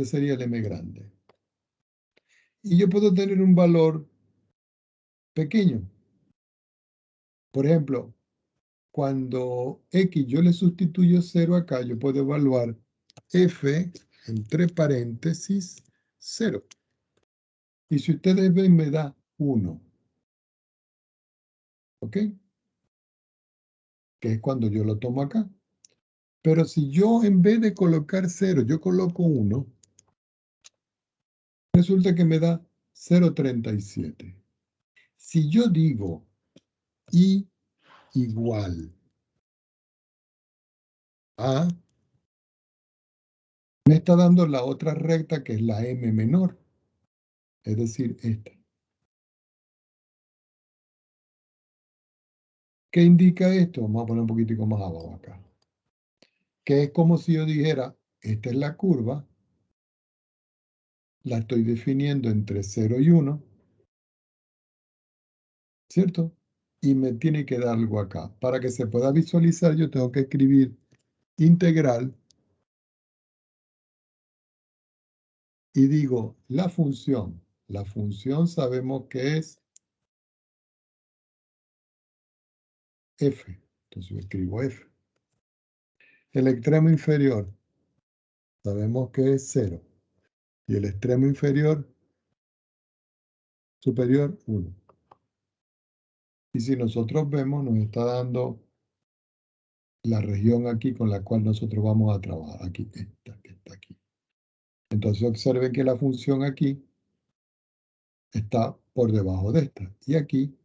sería el M grande. Y yo puedo tener un valor pequeño. Por ejemplo, cuando X yo le sustituyo 0 acá, yo puedo evaluar F entre paréntesis 0. Y si ustedes ven, me da 1. ¿Ok? Que es cuando yo lo tomo acá. Pero si yo en vez de colocar 0, yo coloco 1, Resulta que me da 0,37. Si yo digo I igual a, me está dando la otra recta que es la M menor, es decir, esta. ¿Qué indica esto? Vamos a poner un poquitico más abajo acá. Que es como si yo dijera, esta es la curva, la estoy definiendo entre 0 y 1, ¿cierto? Y me tiene que dar algo acá. Para que se pueda visualizar, yo tengo que escribir integral y digo la función. La función sabemos que es f. Entonces yo escribo f. El extremo inferior sabemos que es 0. Y el extremo inferior superior 1. Y si nosotros vemos, nos está dando la región aquí con la cual nosotros vamos a trabajar. Aquí, esta que está aquí. Entonces observen que la función aquí está por debajo de esta. Y aquí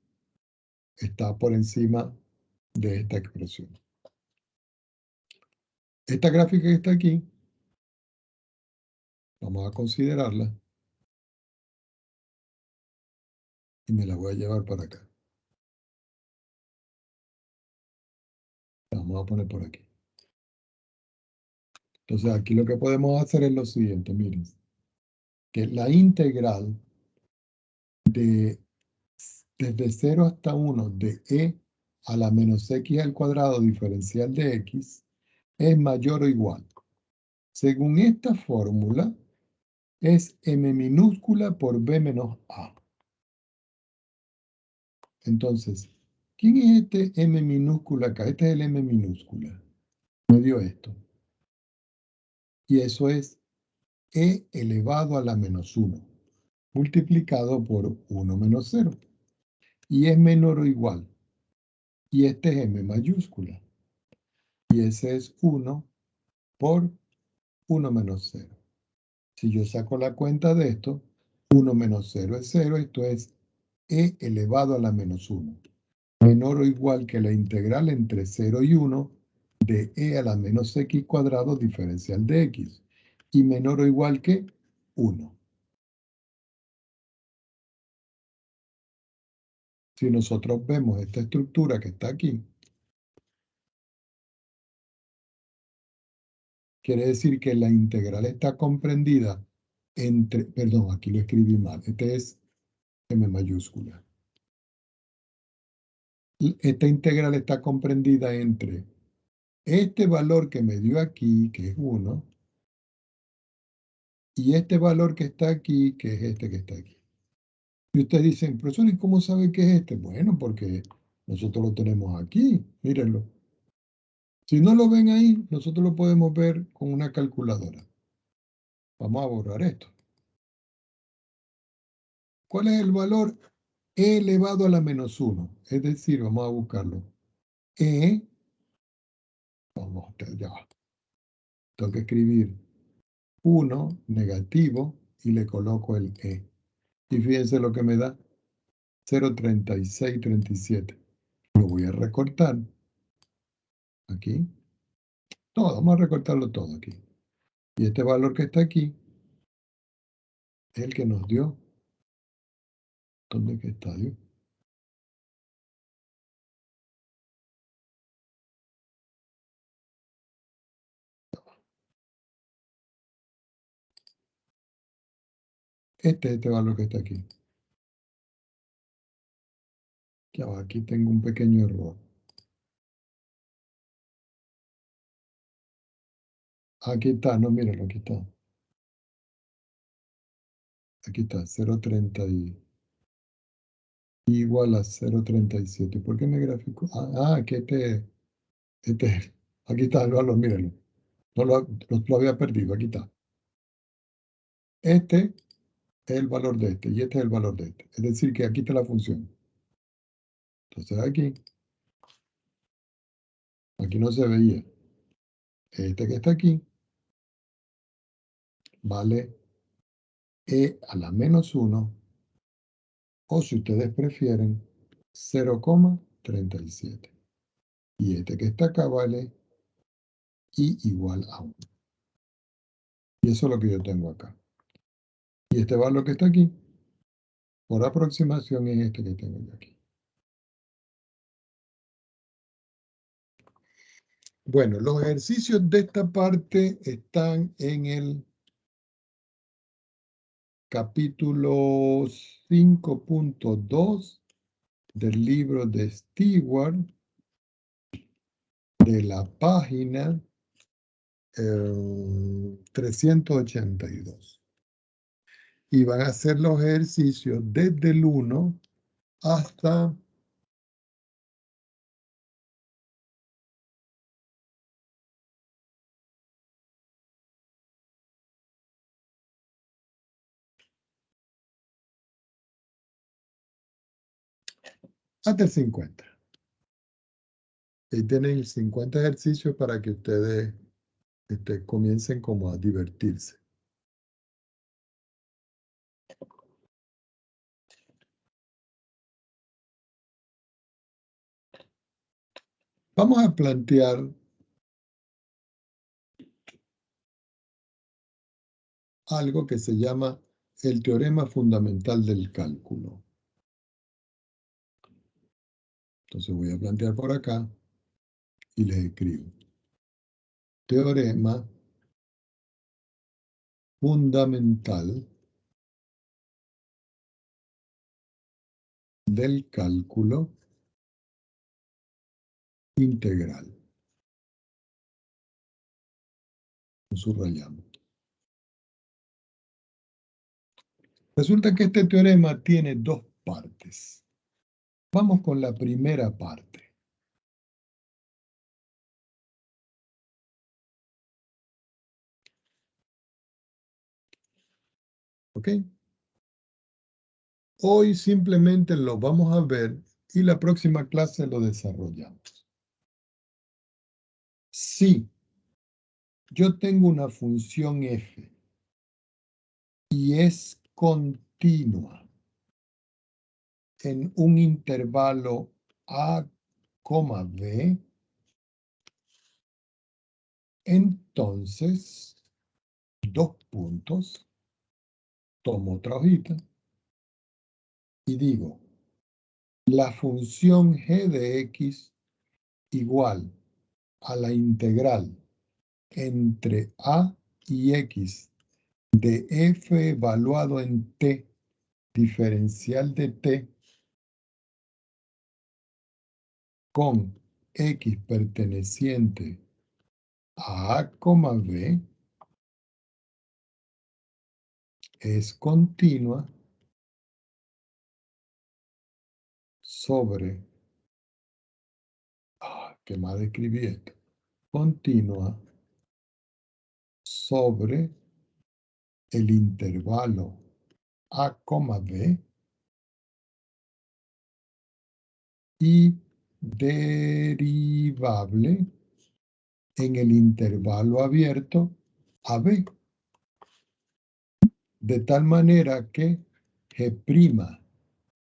está por encima de esta expresión. Esta gráfica que está aquí, vamos a considerarla. Y me la voy a llevar para acá. La vamos a poner por aquí. Entonces aquí lo que podemos hacer es lo siguiente, miren. Que la integral desde 0 hasta 1 de e a la menos x al cuadrado diferencial de x es mayor o igual. Según esta fórmula, es m minúscula por b menos a. Entonces, ¿quién es este m minúscula acá? Este es el m minúscula. Me dio esto. Y eso es e elevado a la menos 1, multiplicado por 1 menos 0. Y es menor o igual. Y este es m mayúscula. Y ese es 1 por 1 menos 0. Si yo saco la cuenta de esto, 1 menos 0 es 0. Esto es e elevado a la menos 1. Menor o igual que la integral entre 0 y 1 de e a la menos x cuadrado diferencial de x. Y menor o igual que 1. Si nosotros vemos esta estructura que está aquí, quiere decir que la integral está comprendida entre, perdón, aquí lo escribí mal, este es m mayúscula. Esta integral está comprendida entre este valor que me dio aquí, que es 1, y este valor que está aquí, que es este que está aquí. Y ustedes dicen, profesor, ¿y cómo sabe que es este? Bueno, porque nosotros lo tenemos aquí, mírenlo. Si no lo ven ahí, nosotros lo podemos ver con una calculadora. Vamos a borrar esto. ¿Cuál es el valor? E elevado a la menos 1. Es decir, vamos a buscarlo. E, vamos, ya va. Tengo que escribir 1 negativo y le coloco el E. Y fíjense lo que me da. 0,3637. Lo voy a recortar. Aquí. Todo, vamos a recortarlo todo aquí. Y este valor que está aquí es el que nos dio. ¿Dónde es que está Dios? Este es este valor que está aquí. Ya va, aquí tengo un pequeño error. Aquí está, no, míralo, aquí está. Aquí está, 0,30 igual a 0,37. ¿Por qué me grafico? Que aquí está el valor, míralo. No lo había perdido, aquí está. Este es el valor de este y este es el valor de este. Es decir, que aquí está la función. Entonces aquí no se veía. Este que está aquí vale e a la menos 1, o si ustedes prefieren, 0,37. Y este que está acá vale i igual a 1. Y eso es lo que yo tengo acá. Y este valor que está aquí, por aproximación, es este que tengo yo aquí. Bueno, los ejercicios de esta parte están en el capítulo 5.2 del libro de Stewart, de la página 382. Y van a hacer los ejercicios desde el 1 hasta el 50. Ahí tienen 50 ejercicios para que ustedes comiencen como a divertirse. Vamos a plantear algo que se llama el teorema fundamental del cálculo. Entonces voy a plantear por acá y les escribo. Teorema fundamental del cálculo integral. Lo subrayamos. Resulta que este teorema tiene dos partes. Vamos con la primera parte. ¿Ok? Hoy simplemente lo vamos a ver y la próxima clase lo desarrollamos. Si yo tengo una función f y es continua en un intervalo a, b, entonces, dos puntos, tomo otra hojita y digo, la función g de x igual a la integral entre a y x de f evaluado en t diferencial de t con x perteneciente a, b es continua sobre, ¿qué más escribí esto? Continua sobre el intervalo a, b y derivable en el intervalo abierto AB, de tal manera que G'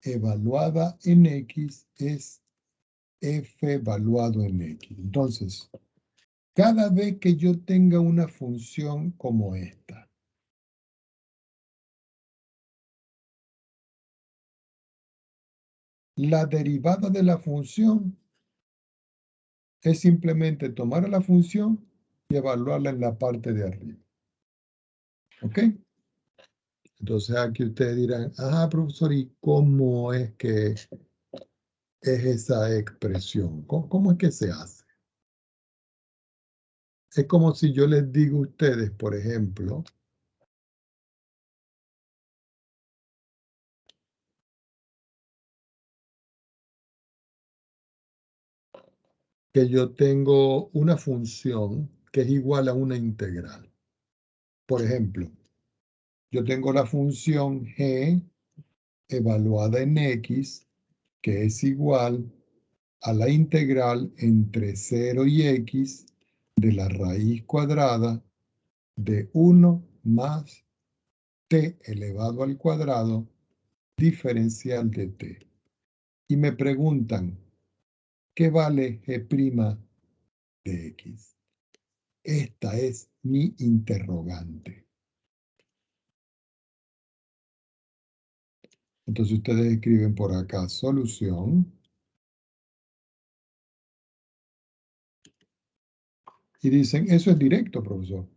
evaluada en X es F evaluado en X. Entonces, cada vez que yo tenga una función como esta, la derivada de la función es simplemente tomar la función y evaluarla en la parte de arriba. ¿Ok? Entonces aquí ustedes dirán, profesor, ¿y cómo es que es esa expresión? ¿Cómo es que se hace? Es como si yo les digo a ustedes, por ejemplo, que yo tengo una función que es igual a una integral. Por ejemplo, yo tengo la función g evaluada en x, que es igual a la integral entre 0 y x de la raíz cuadrada de 1 más t elevado al cuadrado diferencial de t. Y me preguntan, ¿qué vale g' de x? Esta es mi interrogante. Entonces ustedes escriben por acá solución. Y dicen, eso es directo, profesor.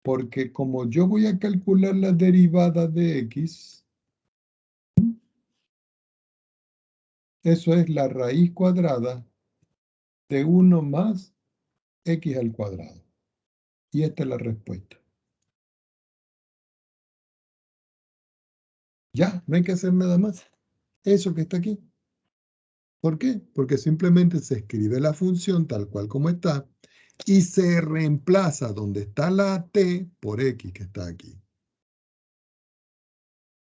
Porque como yo voy a calcular la derivada de x, eso es la raíz cuadrada de 1 más x al cuadrado. Y esta es la respuesta. Ya, no hay que hacer nada más. Eso que está aquí. ¿Por qué? Porque simplemente se escribe la función tal cual como está y se reemplaza donde está la t por x que está aquí.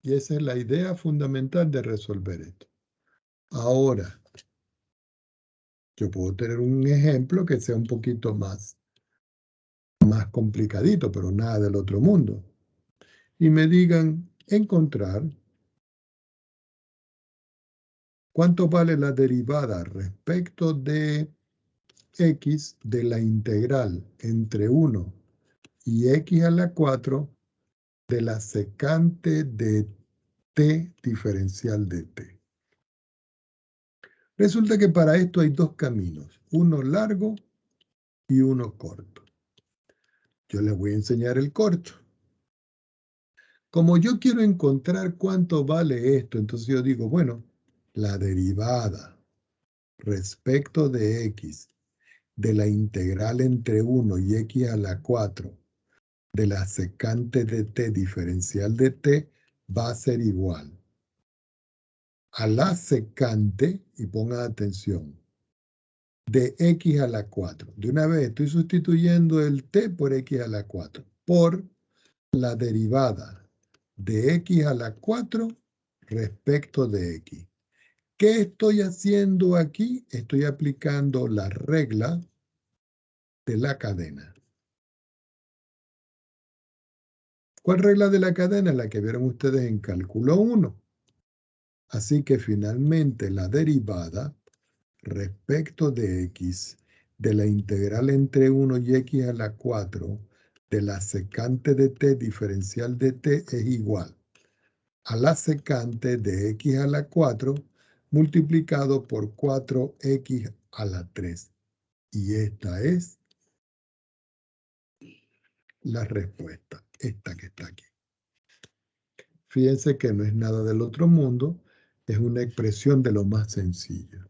Y esa es la idea fundamental de resolver esto. Ahora, yo puedo tener un ejemplo que sea un poquito más complicadito, pero nada del otro mundo. Y me digan, encontrar cuánto vale la derivada respecto de x de la integral entre 1 y x a la 4 de la secante de t diferencial de t. Resulta que para esto hay dos caminos, uno largo y uno corto. Yo les voy a enseñar el corto. Como yo quiero encontrar cuánto vale esto, entonces yo digo, bueno, la derivada respecto de x de la integral entre 1 y x a la 4 de la secante de t diferencial de t va a ser igual a la secante, y pongan atención, de x a la 4. De una vez estoy sustituyendo el t por x a la 4 por la derivada de x a la 4 respecto de x. ¿Qué estoy haciendo aquí? Estoy aplicando la regla de la cadena. ¿Cuál regla de la cadena? La que vieron ustedes en cálculo 1. Así que finalmente la derivada respecto de x de la integral entre 1 y x a la 4 de la secante de t diferencial de t es igual a la secante de x a la 4 multiplicado por 4x a la 3. Y esta es la respuesta, esta que está aquí. Fíjense que no es nada del otro mundo, es una expresión de lo más sencillo.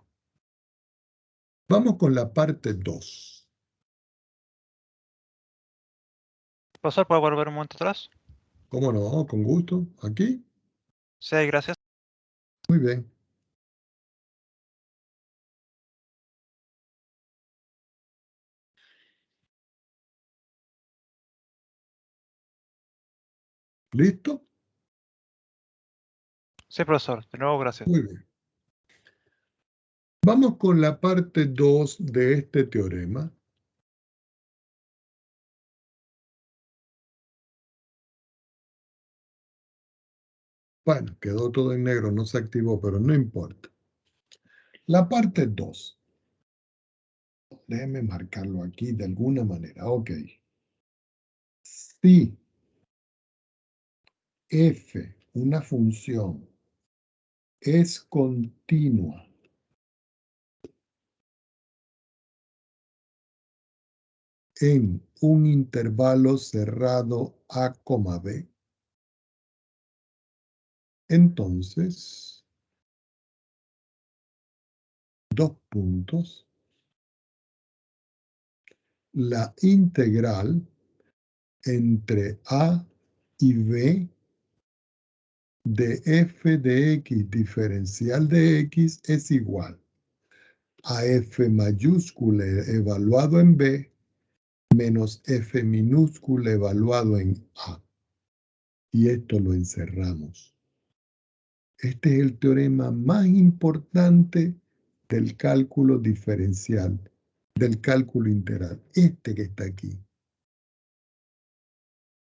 Vamos con la parte 2. Profesor, ¿puedo volver un momento atrás? ¿Cómo no? Con gusto. ¿Aquí? Sí, gracias. Muy bien. ¿Listo? Sí, profesor. De nuevo, gracias. Muy bien. Vamos con la parte 2 de este teorema. Bueno, quedó todo en negro, no se activó, pero no importa. La parte 2. Déjenme marcarlo aquí de alguna manera. Ok. Si f, una función, es continua en un intervalo cerrado a, b, entonces, dos puntos, la integral entre a y b de f de x diferencial de x es igual a f mayúscula evaluado en b menos f minúscula evaluado en a. Y esto lo encerramos. Este es el teorema más importante del cálculo diferencial, del cálculo integral. Este que está aquí.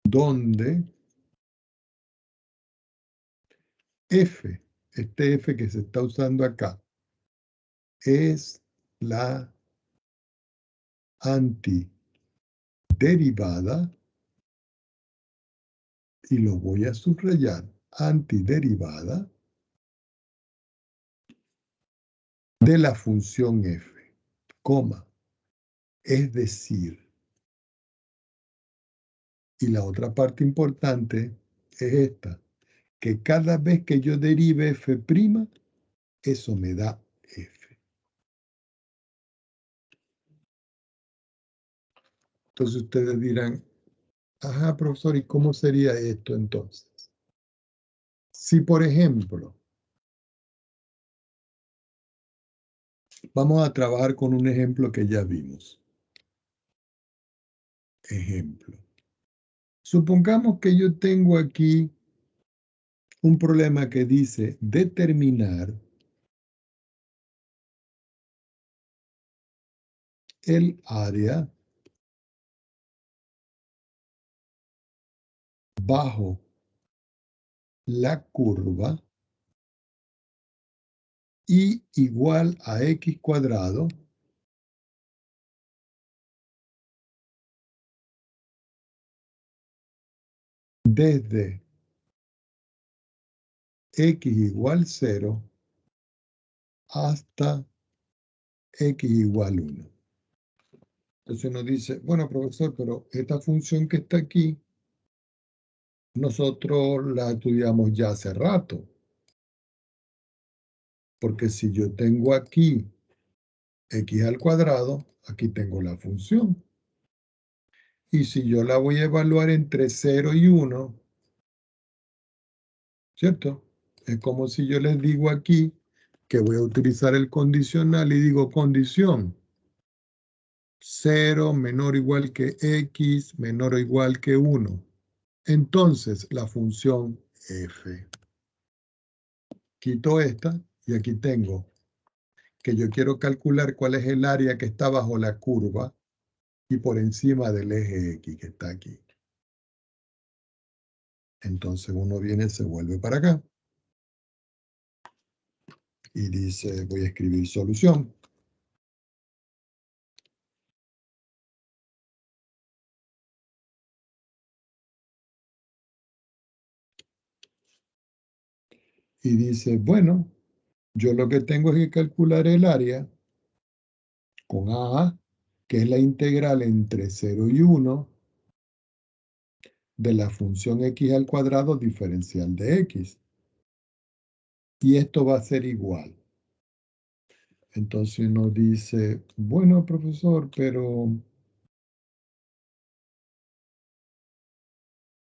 Donde F, este F que se está usando acá, es la antiderivada, y lo voy a subrayar, antiderivada de la función f, coma, es decir, y la otra parte importante es esta, que cada vez que yo derive f', eso me da f. Entonces ustedes dirán, ajá, profesor, ¿y cómo sería esto entonces? Si, por ejemplo, vamos a trabajar con un ejemplo que ya vimos. Ejemplo. Supongamos que yo tengo aquí un problema que dice determinar el área bajo la curva y igual a x cuadrado desde x igual 0 hasta x igual 1. Entonces nos dice, bueno, profesor, pero esta función que está aquí, nosotros la estudiamos ya hace rato. Porque si yo tengo aquí x al cuadrado, aquí tengo la función. Y si yo la voy a evaluar entre 0 y 1, ¿cierto? Es como si yo les digo aquí que voy a utilizar el condicional y digo condición 0 menor o igual que x menor o igual que 1. Entonces la función f. Quito esta y aquí tengo que yo quiero calcular cuál es el área que está bajo la curva y por encima del eje X que está aquí. Entonces uno viene, se vuelve para acá y dice, voy a escribir solución. Y dice, bueno, yo lo que tengo es que calcular el área con A, que es la integral entre 0 y 1 de la función x al cuadrado diferencial de x. Y esto va a ser igual. Entonces uno dice, bueno, profesor, pero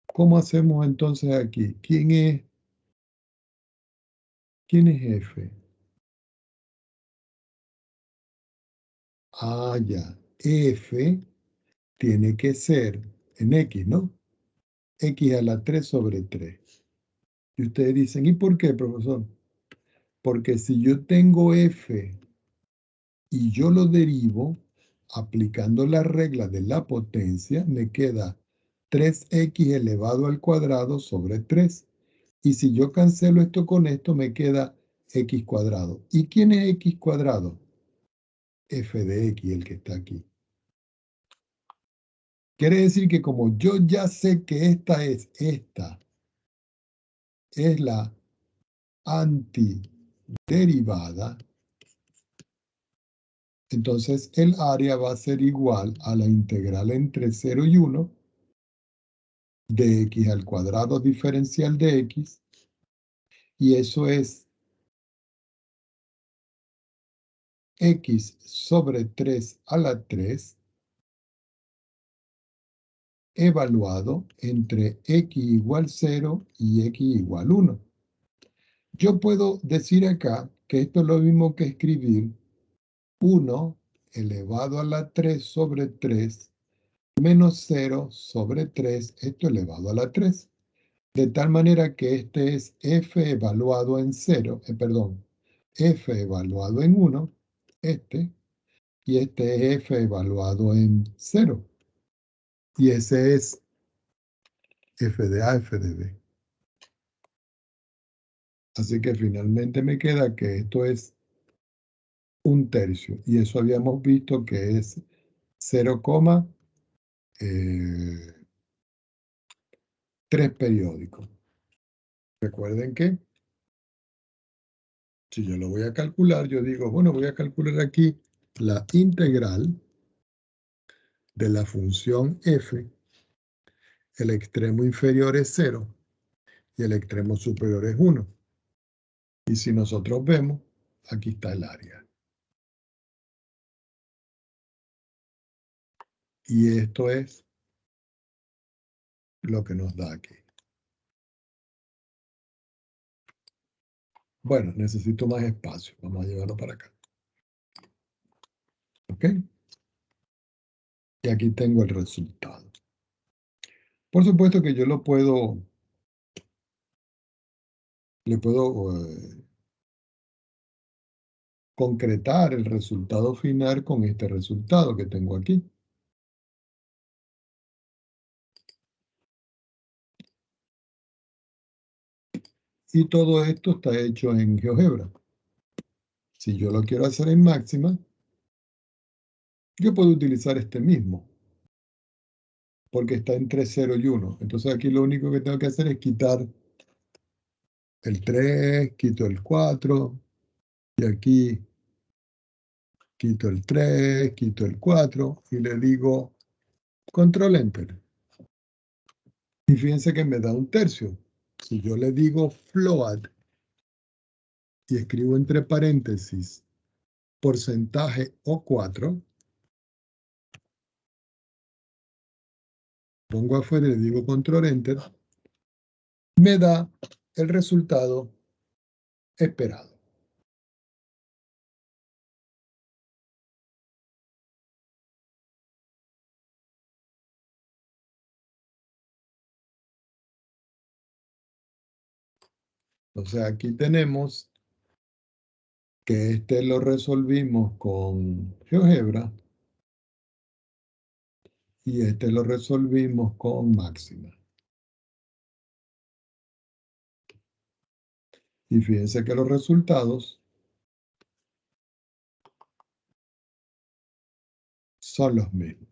¿cómo hacemos entonces aquí? ¿Quién es f? Ah, ya. F tiene que ser en x, ¿no? X a la 3 sobre 3. Y ustedes dicen, ¿y por qué, profesor? Porque si yo tengo f y yo lo derivo, aplicando la regla de la potencia, me queda 3x elevado al cuadrado sobre 3. Y si yo cancelo esto con esto, me queda x cuadrado. ¿Y quién es x cuadrado? F de x, el que está aquí. Quiere decir que como yo ya sé que esta es la antiderivada, entonces el área va a ser igual a la integral entre 0 y 1 de x al cuadrado diferencial de x, y eso es x sobre 3 a la 3 evaluado entre x igual 0 y x igual 1. Yo puedo decir acá que esto es lo mismo que escribir 1 elevado a la 3 sobre 3 menos 0 sobre 3, esto elevado a la 3. De tal manera que este es f evaluado en 0, f evaluado en 1, y este es f evaluado en 0. Y ese es f de A, f de B. Así que finalmente me queda que esto es 1/3. Y eso habíamos visto que es 0,3 periódicos. Recuerden que si yo lo voy a calcular, yo digo, bueno, voy a calcular aquí la integral de la función f. El extremo inferior es 0 y el extremo superior es 1. Y si nosotros vemos, aquí está el área. Y esto es lo que nos da aquí. Bueno, necesito más espacio. Vamos a llevarlo para acá. ¿Ok? Y aquí tengo el resultado. Por supuesto que yo le puedo concretar el resultado final con este resultado que tengo aquí. Y todo esto está hecho en GeoGebra. Si yo lo quiero hacer en máxima, yo puedo utilizar este mismo, porque está entre 0 y 1. Entonces aquí lo único que tengo que hacer es quitar el 3, quito el 4, y aquí quito el 3, quito el 4, y le digo Control Enter. Y fíjense que me da 1/3. Si yo le digo float y escribo entre paréntesis porcentaje O4, pongo afuera y le digo Control Enter, me da el resultado esperado. O sea, aquí tenemos que este lo resolvimos con GeoGebra y este lo resolvimos con máxima. Y fíjense que los resultados son los mismos.